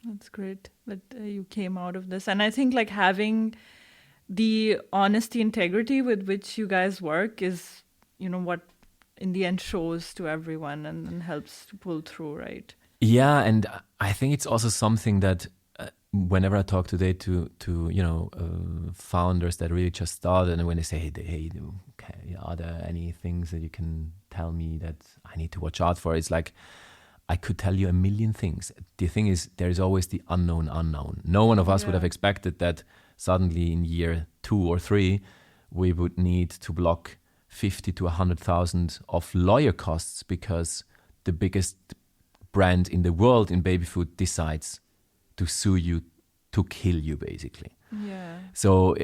That's great that you came out of this, and I think like having the honesty, integrity with which you guys work is what in the end shows to everyone and helps to pull through, right? Yeah, and I think it's also something that whenever I talk today to founders that really just started, and when they say, hey, okay, are there any things that you can tell me that I need to watch out for? It's like, I could tell you a million things. The thing is, there is always the unknown. No one of us would have expected that suddenly in year 2 or 3, we would need to block 50 to 100,000 of lawyer costs because the biggest brand in the world in baby food decides to sue you, to kill you, basically. Yeah. So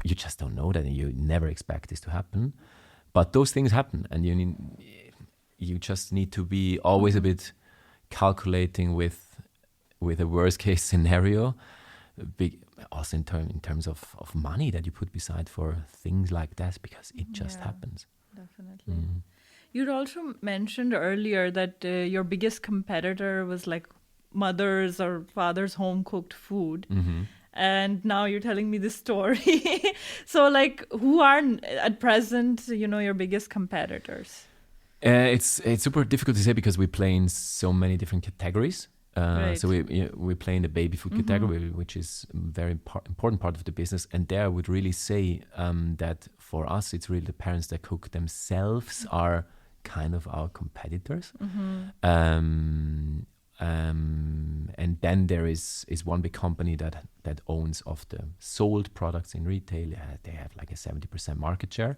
you just don't know that, and you never expect this to happen. But those things happen, and you just need to be always a bit calculating with a worst case scenario. Also in terms of money that you put beside for things like that, because it just happens. Definitely. You'd also mentioned earlier that your biggest competitor was like mother's or father's home cooked food. And now you're telling me this story. So like, who are at present, your biggest competitors? It's super difficult to say because we play in so many different categories. Right. So we play in the baby food category, which is a very important part of the business. And there I would really say that for us, it's really the parents that cook themselves are kind of our competitors. And then there is one big company that owns of the sold products in retail. They have like a 70% market share.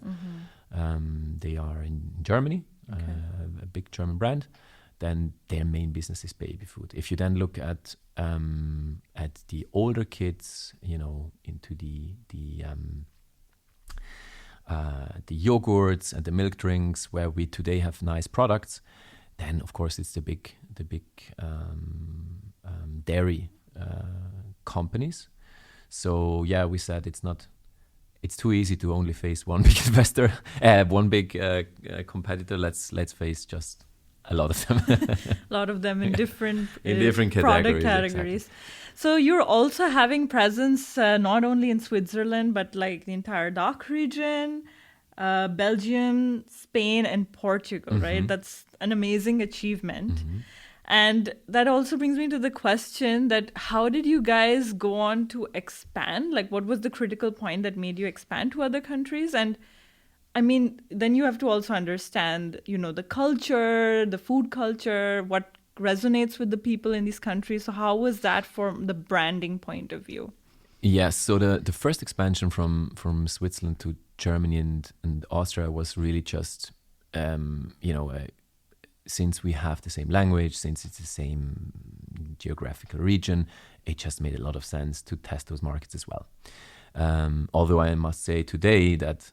They are in Germany, a big German brand. Then their main business is baby food. If you then look at the older kids, into the yogurts and the milk drinks, where we today have nice products, then of course it's the big dairy companies. So yeah, we said it's too easy to only face one big investor, one big competitor. Let's face just a lot of them. A lot of them in different product categories. Exactly. So you're also having presence not only in Switzerland, but like the entire DACH region, Belgium, Spain, and Portugal, right? That's an amazing achievement. And that also brings me to the question that how did you guys go on to expand? Like, what was the critical point that made you expand to other countries? And I mean, then you have to also understand, the culture, the food culture, what resonates with the people in these countries. So how was that from the branding point of view? Yes, so the first expansion from Switzerland to Germany and Austria was really just, since we have the same language, since it's the same geographical region, it just made a lot of sense to test those markets as well. Although I must say today that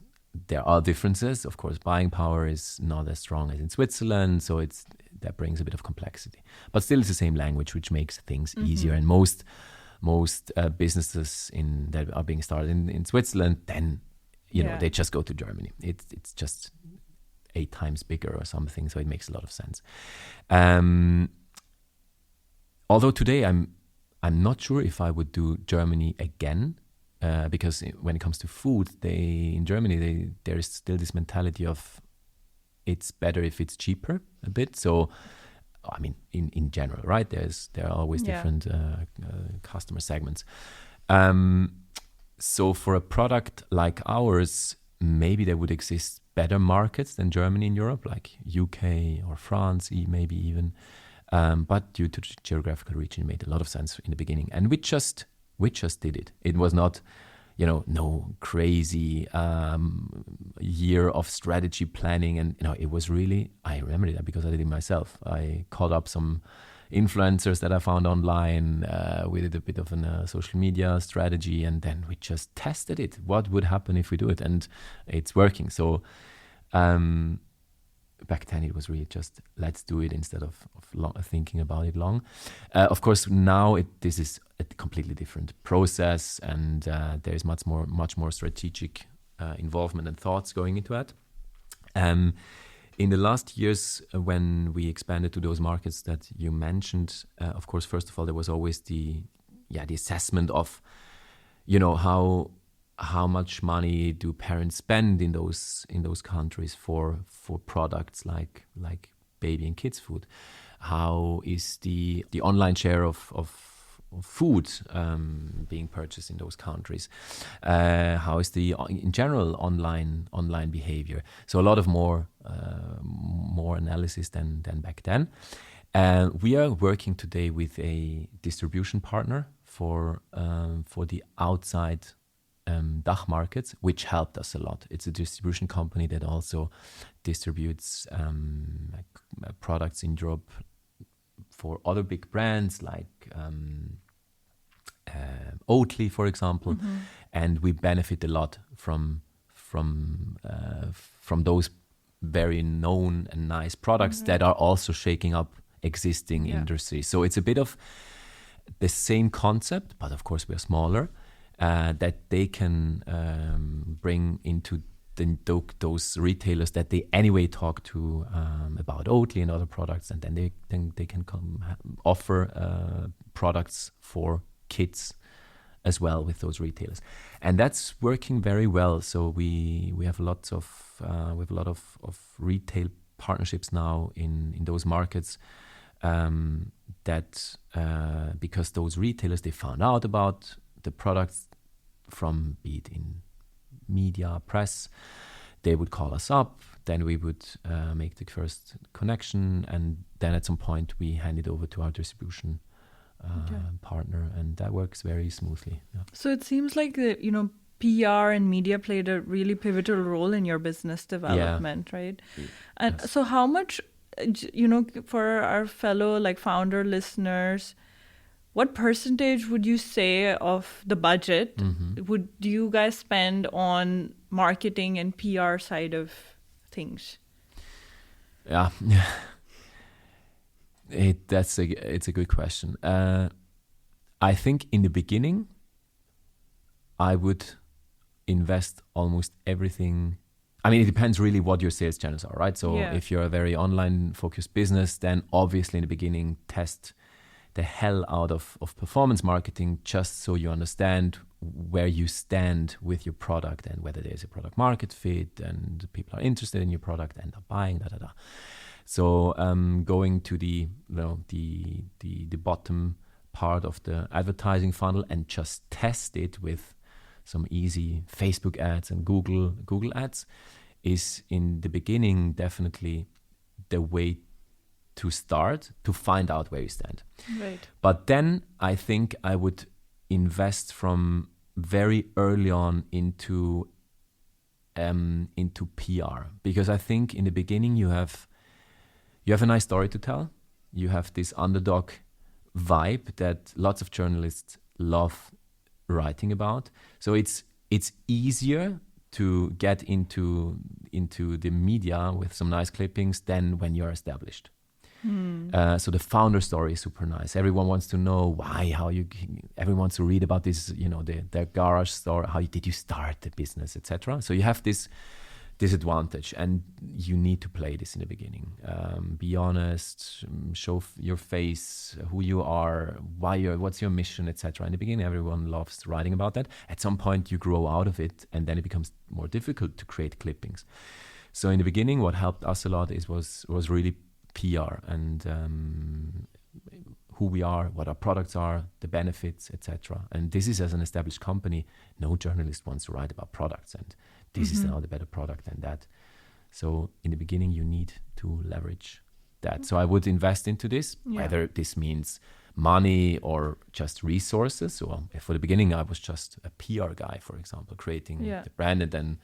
there are differences. Of course, buying power is not as strong as in Switzerland, so that brings a bit of complexity. But still, it's the same language, which makes things easier. And most businesses that are being started in Switzerland, then they just go to Germany. It's just 8 times bigger or something, so it makes a lot of sense. Although today I'm not sure if I would do Germany again, because when it comes to food, in Germany there is still this mentality of it's better if it's cheaper a bit. So I mean, in general, right? There are always different customer segments. So for a product like ours, maybe there would exist better markets than Germany in Europe, like UK or France, maybe even. But due to the geographical region, it made a lot of sense in the beginning, and we just did it. It was not, no crazy year of strategy planning, and it was really. I remember that because I did it myself. I called up some influencers that I found online. We did a bit of a social media strategy, and then we just tested it. What would happen if we do it? And it's working. So back then it was really just let's do it instead of thinking about it long. Of course, now this is a completely different process, and there is much more strategic involvement and thoughts going into it. In the last years, when we expanded to those markets that you mentioned, of course, first of all, there was always the assessment of, how much money do parents spend in those countries for products like baby and kids food? How is the online share of food being purchased in those countries? How is the in general online behavior? So a lot of more analysis than back then. We are working today with a distribution partner for the outside DACH markets, which helped us a lot. It's a distribution company that also distributes products in Europe for other big brands like Oatly, for example, and we benefit a lot from those very known and nice products that are also shaking up existing industries. So it's a bit of the same concept, but of course we're smaller. That they can bring into those retailers that they anyway talk to about Oatly and other products, and then they can come offer products for kids as well with those retailers, and that's working very well. So we have a lot of retail partnerships now in those markets, that because those retailers, they found out about the products from, be it in media, press, they would call us up, then we would make the first connection, and then at some point we hand it over to our distribution partner, and that works very smoothly. Yeah. So it seems like PR and media played a really pivotal role in your business development, right? And so how much, for our fellow founder listeners, what percentage would you say of the budget do you guys spend on marketing and PR side of things? Yeah, it's a good question. I think in the beginning, I would invest almost everything. I mean, it depends really what your sales channels are, right? So if you're a very online focused business, then obviously in the beginning, test the hell out of performance marketing, just so you understand where you stand with your product and whether there's a product market fit and people are interested in your product and are buying, So going to the bottom part of the advertising funnel and just test it with some easy Facebook ads and Google ads is in the beginning definitely the way to start to find out where you stand. Right. But then I think I would invest from very early on into PR, because I think in the beginning you have a nice story to tell. You have this underdog vibe that lots of journalists love writing about. So it's easier to get into the media with some nice clippings than when you're established. So the founder story is super nice. Everyone wants to know why, everyone wants to read about this, their garage store, how did you start the business, etc. So you have this disadvantage, and you need to play this in the beginning. Be honest, show your face, who you are, what's your mission, etc. In the beginning, everyone loves writing about that. At some point, you grow out of it, and then it becomes more difficult to create clippings. So in the beginning, what helped us a lot was really PR and who we are, what our products are, the benefits, etc. And this is, as an established company, no journalist wants to write about products, and this is now the better product than that. So in the beginning, you need to leverage that. So I would invest into this, whether this means money or just resources. So for the beginning, I was just a PR guy, for example, creating the brand and then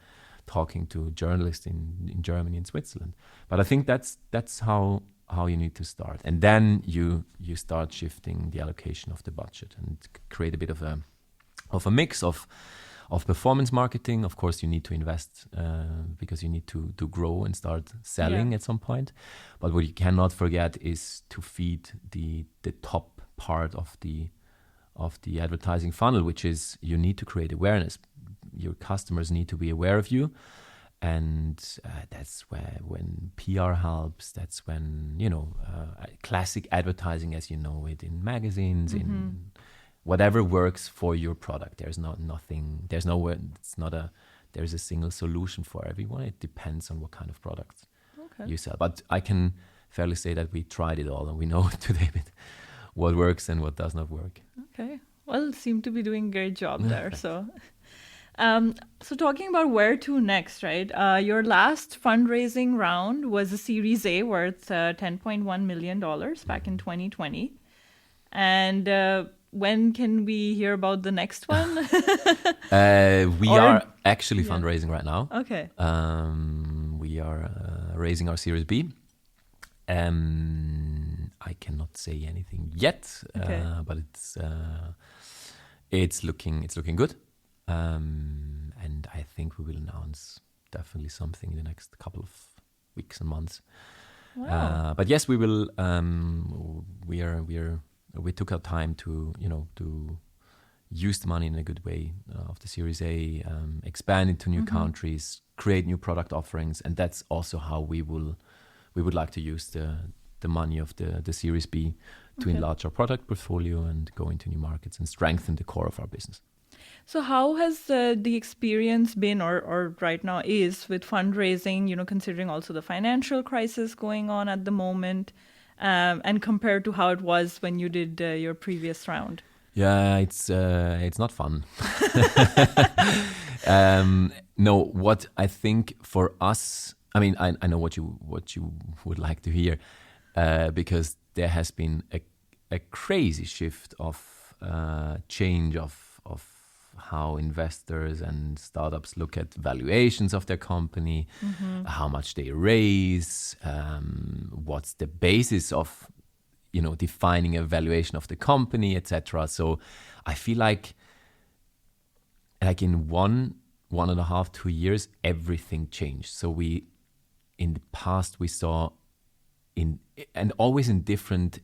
talking to journalists in Germany and Switzerland. But I think that's how you need to start. And then you start shifting the allocation of the budget and create a bit of a mix of performance marketing. Of course, you need to invest because you need to grow and start selling at some point. But what you cannot forget is to feed the top part of the advertising funnel, which is you need to create awareness. Your customers need to be aware of you, and that's when PR helps. That's when classic advertising, as you know it, in magazines, in whatever works for your product. There's a single solution for everyone. It depends on what kind of products you sell. But I can fairly say that we tried it all, and we know today what works and what does not work. Okay. Well, seem to be doing a great job there. So talking about where to next, right? Your last fundraising round was a Series A worth $10.1 million back in 2020. And when can we hear about the next one? We are actually fundraising right now. Okay. We are raising our Series B. I cannot say anything yet, but it's looking good. And I think we will announce definitely something in the next couple of weeks and months. Wow. But yes, we will. We took our time to use the money in a good way of the Series A, expand into new countries, create new product offerings, and that's also how we would like to use the money of the Series B to enlarge our product portfolio and go into new markets and strengthen the core of our business. So how has the experience been, or right now is, with fundraising, considering also the financial crisis going on at the moment, and compared to how it was when you did your previous round? Yeah, it's not fun. No, what I think for us, I mean, I know what you would like to hear, because there has been a crazy shift of change of how investors and startups look at valuations of their company, how much they raise, what's the basis of defining a valuation of the company, etc. So I feel like in 1.5, 2 years, everything changed. So in the past we saw and always in different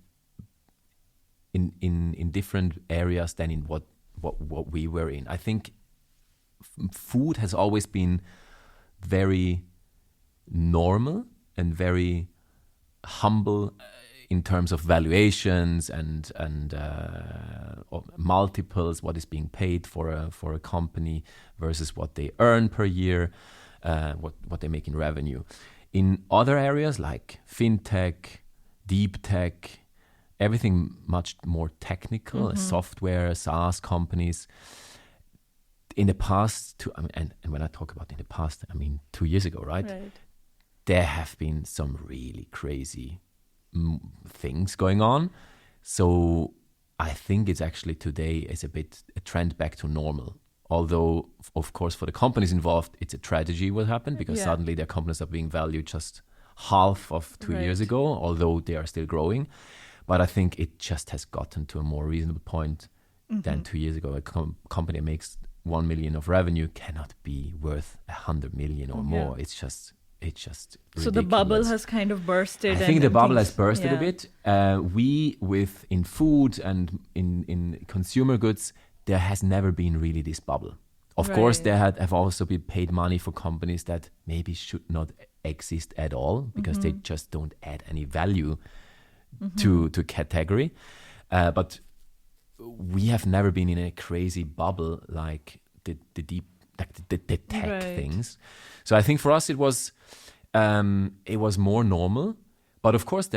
areas than in what we were in. I think food has always been very normal and very humble in terms of valuations and multiples, what is being paid for a company versus what they earn per year, what they make in revenue. In other areas like fintech, deep tech, everything much more technical, software, SaaS companies. In the past, and when I talk about in the past, I mean 2 years ago, right? There have been some really crazy things going on. So I think it's actually today is a bit a trend back to normal. Although, of course, for the companies involved, it's a tragedy what happened because suddenly their companies are being valued just half of 2 years ago, although they are still growing. But I think it just has gotten to a more reasonable point than 2 years ago. A company makes 1 million of revenue cannot be worth 100 million or more. It's just ridiculous. So the bubble has kind of bursted. I think the bubble has bursted a bit. In food and in consumer goods, there has never been really this bubble. Of course, there have also been paid money for companies that maybe should not exist at all because they just don't add any value to category. But we have never been in a crazy bubble like the deep, like the tech things. So I think for us it was more normal. But of course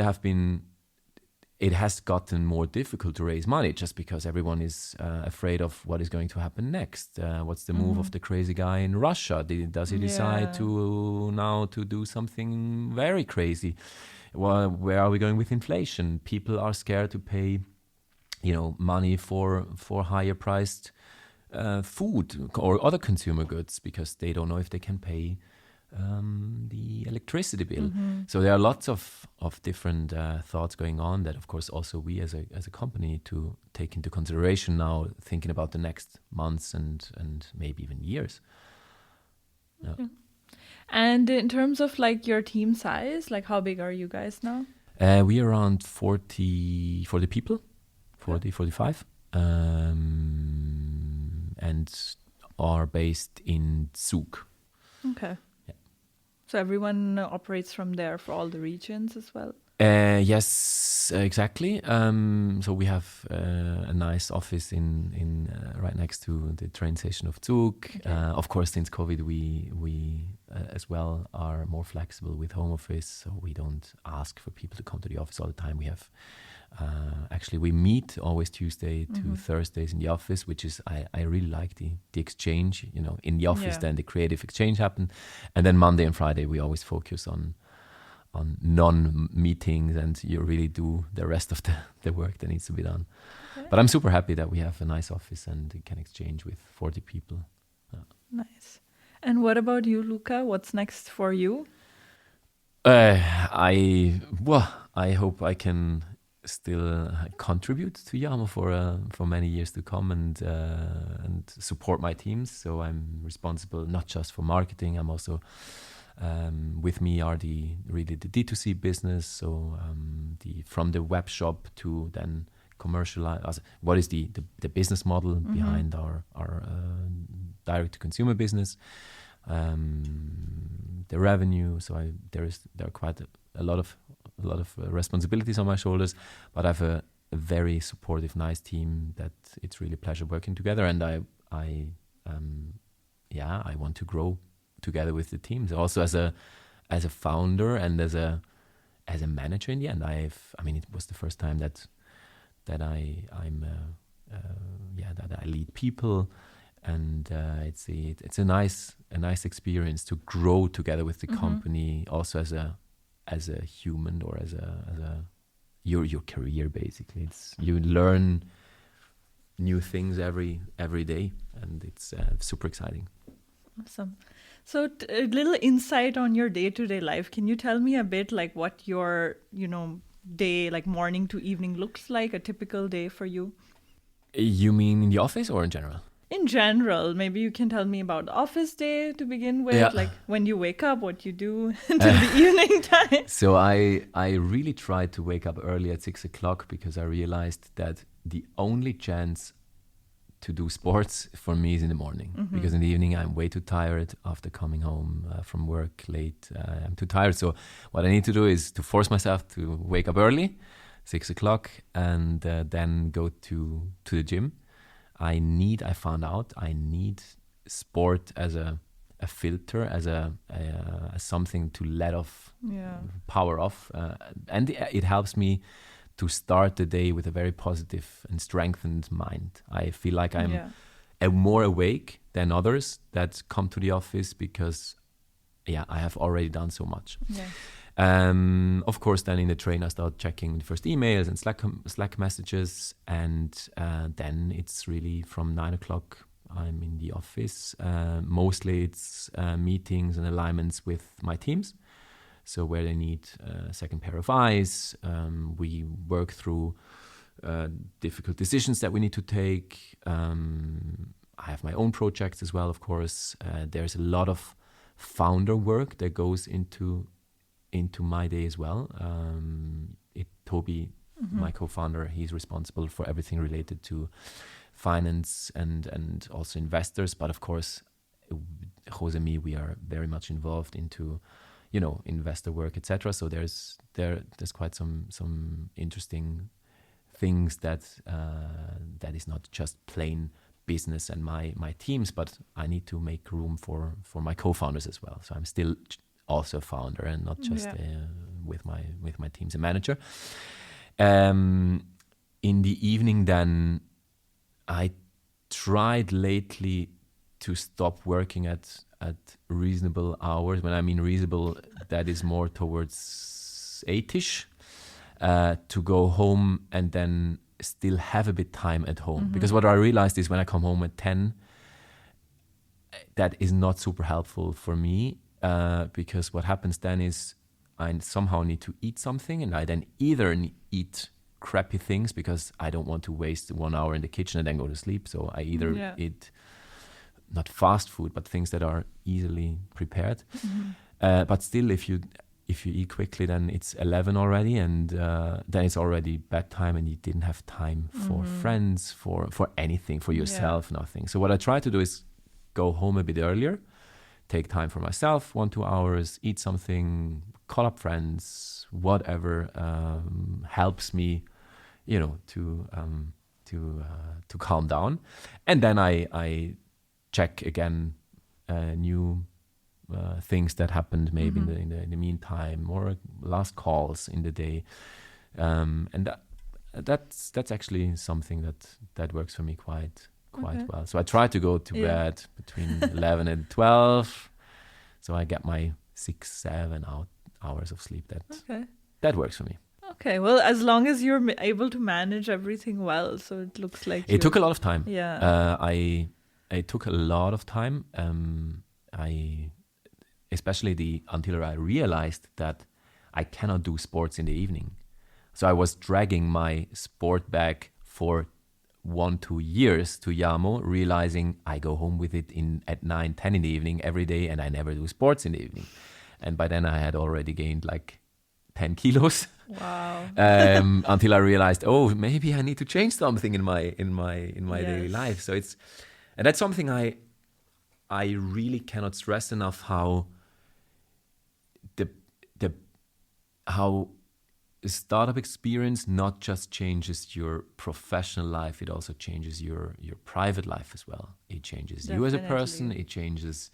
it has gotten more difficult to raise money just because everyone is afraid of what is going to happen next. What's the move of the crazy guy in Russia? Does he decide to do something very crazy? Well, where are we going with inflation? People are scared to pay, money for higher priced food or other consumer goods because they don't know if they can pay the electricity bill. So there are lots of different thoughts going on that, of course, also we as a company to take into consideration now, thinking about the next months and maybe even years. Yeah. And in terms of like your team size, like how big are you guys now? We are around 40 people, 45, and are based in Zug. Okay. So everyone operates from there for all the regions as well? Yes, exactly. So we have a nice office in right next to the train station of Zug. Of course, since COVID, we as well are more flexible with home office. So we don't ask for people to come to the office all the time. We have actually we meet always Tuesday to Thursdays in the office, which is I really like the exchange. In the office, then the creative exchange happen, and then Monday and Friday we always focus on non-meetings and you really do the rest of the work that needs to be done. Okay. But I'm super happy that we have a nice office and can exchange with 40 people. Nice. And what about you, Luca? What's next for you? I hope I can still contribute to Yamo for many years to come and support my teams. So I'm responsible not just for marketing. I'm also with me are the D2C business. So from the web shop to then commercialize, what is the business model behind our direct to consumer business, the revenue. So there are quite a lot of responsibilities on my shoulders, but I have a very supportive, nice team that it's really a pleasure working together, and I want to grow together with the teams, also as a founder and as a manager. In the end, it was the first time that I lead people, and it's a nice experience to grow together with the company, also as a human, or as your career. Basically, you learn new things every day, and it's super exciting. Awesome. So a little insight on your day-to-day life. Can you tell me a bit like what your day, like morning to evening, looks like, a typical day for you? You mean in the office or in general? In general, maybe you can tell me about office day to begin with, like when you wake up, what you do until the evening time. So I really tried to wake up early at 6 o'clock, because I realized that the only chance to do sports for me is in the morning, because in the evening I'm way too tired after coming home from work late. I'm too tired. So what I need to do is to force myself to wake up early, 6 o'clock, and then go to the gym. I found out I need sport as a filter, as something to let off, power off, and it helps me to start the day with a very positive and strengthened mind. I feel like I'm more awake than others that come to the office, because I have already done so much. Of course, then in the train I start checking the first emails and Slack messages, and then it's really from 9 o'clock I'm in the office. Mostly it's meetings and alignments with my teams. So where they need a second pair of eyes, we work through difficult decisions that we need to take. I have my own projects as well, of course. There's a lot of founder work that goes into my day as well. Toby, my co-founder, he's responsible for everything related to finance and also investors. But of course, José and me, we are very much involved into investor work, etc. So there's quite some interesting things that is not just plain business and my teams, but I need to make room for my co-founders as well. So I'm still also a founder and not just with my teams a manager. In the evening, then I tried lately to stop working at reasonable hours. When I mean reasonable, that is more towards 8ish, to go home and then still have a bit time at home. Because what I realized is when I come home at 10, that is not super helpful for me, because what happens then is I somehow need to eat something, and I then either eat crappy things because I don't want to waste 1 hour in the kitchen and then go to sleep. So I either eat not fast food, but things that are easily prepared. But still, if you eat quickly, then it's 11 already, and then it's already bedtime, and you didn't have time for friends, for anything, for yourself, nothing. So what I try to do is go home a bit earlier, take time for myself, 1-2 hours, eat something, call up friends, whatever helps me, to calm down. And then I check again new things that happened maybe in the meantime, or last calls in the day, and that's actually something that works for me quite well. So I try to go to bed between 11 and 12, so I get my 6-7 hours of sleep. That works for me. Okay, well, as long as you're able to manage everything well, so it looks like it took a lot of time. It took a lot of time. Especially until I realized that I cannot do sports in the evening. So I was dragging my sport bag for 1-2 years to Yamo, realizing I go home with it at 9-10 in the evening every day, and I never do sports in the evening. And by then I had already gained like 10 kilos. Wow. Until I realized, oh, maybe I need to change something in my daily life. So and that's something I really cannot stress enough, how how a startup experience not just changes your professional life, it also changes your private life as well. It changes you as a person, it changes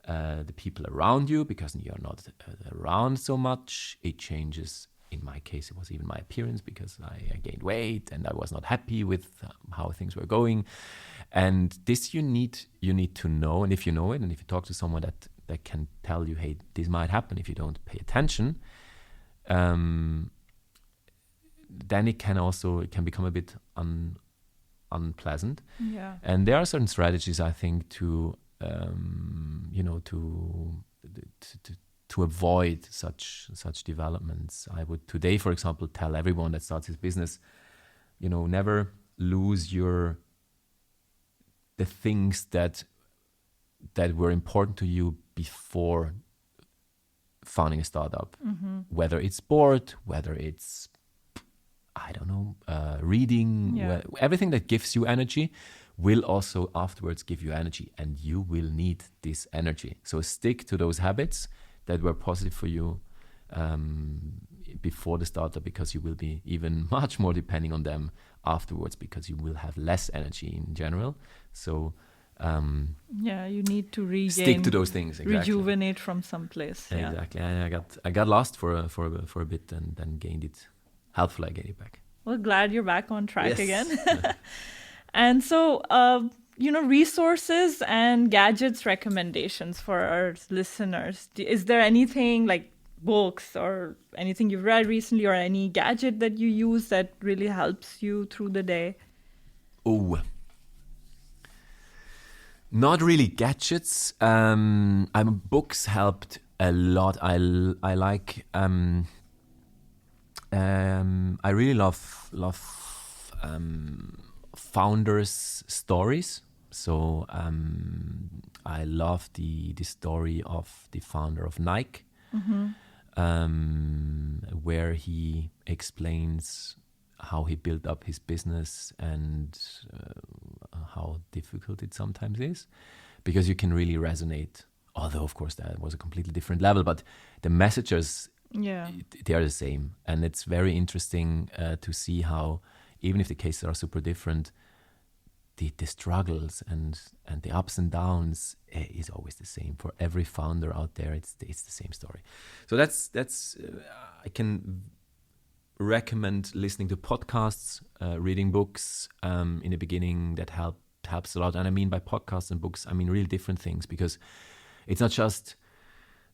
the people around you because you're not around so much. It changes, in my case, it was even my appearance because I gained weight and I was not happy with how things were going. And this you need to know. And if you know it, and if you talk to someone that can tell you, hey, this might happen if you don't pay attention, then it can become a bit unpleasant. Yeah. And there are certain strategies, I think, to avoid such developments. I would today, for example, tell everyone that starts his business, never lose the things that were important to you before founding a startup. Mm-hmm. Whether it's sport, whether it's reading, everything that gives you energy will also afterwards give you energy, and you will need this energy. So stick to those habits that were positive for you before the startup, because you will be even much more depending on them afterwards, because you will have less energy in general. So you need to regain, stick to those things, exactly. Rejuvenate from someplace. Exactly. And I got lost for a bit, and then gained it. Helpfully, I gained it back. Well, glad you're back on track again. Yes. And so, resources and gadgets recommendations for our listeners. Is there anything like books or anything you've read recently, or any gadget that you use that really helps you through the day? Oh, not really gadgets. Books helped a lot. I like. I really love founders' stories. So I love the story of the founder of Nike, where he explains how he built up his business and how difficult it sometimes is, because you can really resonate. Although, of course, that was a completely different level, but the messages, they are the same. And it's very interesting to see how, even if the cases are super different, the struggles and the ups and downs is always the same. For every founder out there, it's the same story. So that's I can recommend listening to podcasts, reading books in the beginning. That helps a lot. And I mean by podcasts and books, I mean really different things, because it's not just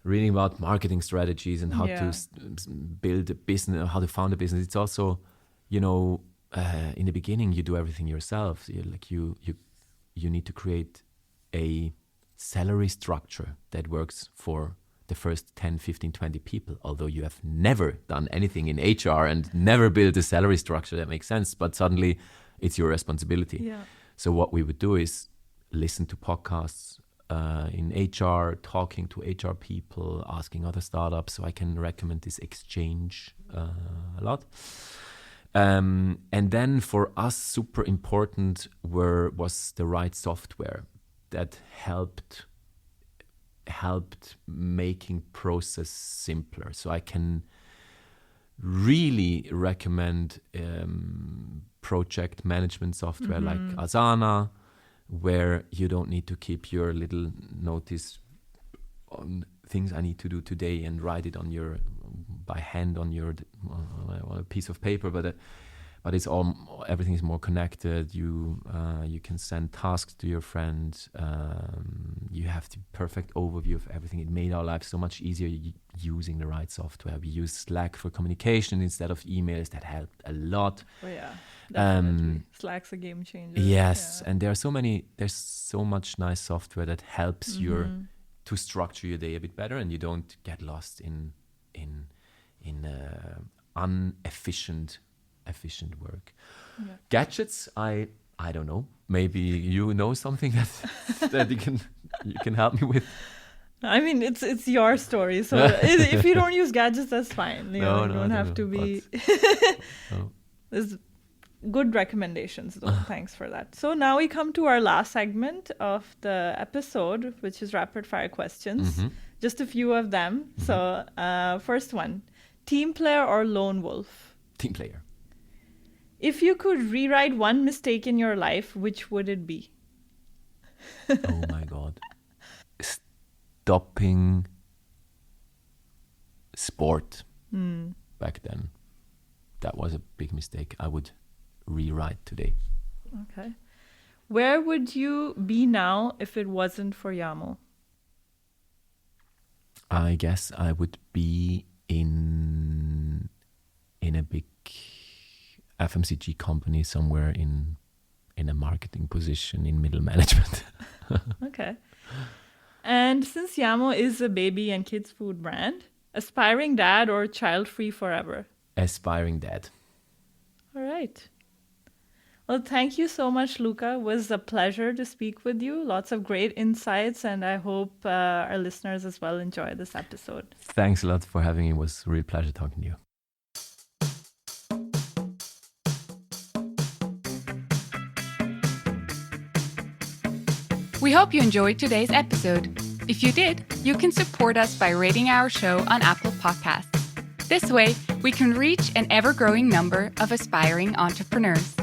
reading about marketing strategies and how to build a business, how to found a business. It's also, in the beginning, you do everything yourself. You need to create a salary structure that works for the first 10, 15, 20 people, although you have never done anything in HR and never built a salary structure that makes sense, but suddenly it's your responsibility. Yeah. So what we would do is listen to podcasts in HR, talking to HR people, asking other startups. So I can recommend this exchange a lot. And then for us, super important was the right software that helped making process simpler. So I can really recommend project management software like Asana, where you don't need to keep your little notice on things I need to do today and write it by hand on a piece of paper, but it's everything is more connected. You can send tasks to your friend. You have the perfect overview of everything. It made our life so much easier using the right software. We use Slack for communication instead of emails. That helped a lot. Oh yeah, definitely. Slack's a game changer. Yes, and there's so much nice software that helps to structure your day a bit better, and you don't get lost in inefficient work. Yeah. Gadgets, I don't know. Maybe you know something that you can help me with. I mean, it's your story. So if you don't use gadgets, that's fine. You don't have to be... There's good recommendations, though. Thanks for that. So now we come to our last segment of the episode, which is rapid fire questions. Just a few of them. So first one, team player or lone wolf? Team player. If you could rewrite one mistake in your life, which would it be? Oh my God. Stopping sport back then. That was a big mistake. I would rewrite today. Okay. Where would you be now if it wasn't for Yamo? I guess I would be in a big FMCG company somewhere in a marketing position in middle management. Okay. And since Yamo is a baby and kids food brand, aspiring dad or child-free forever? Aspiring dad. All right. Well, thank you so much, Luca. It was a pleasure to speak with you. Lots of great insights, and I hope our listeners as well enjoy this episode. Thanks a lot for having me. It was a real pleasure talking to you. We hope you enjoyed today's episode. If you did, you can support us by rating our show on Apple Podcasts. This way, we can reach an ever-growing number of aspiring entrepreneurs.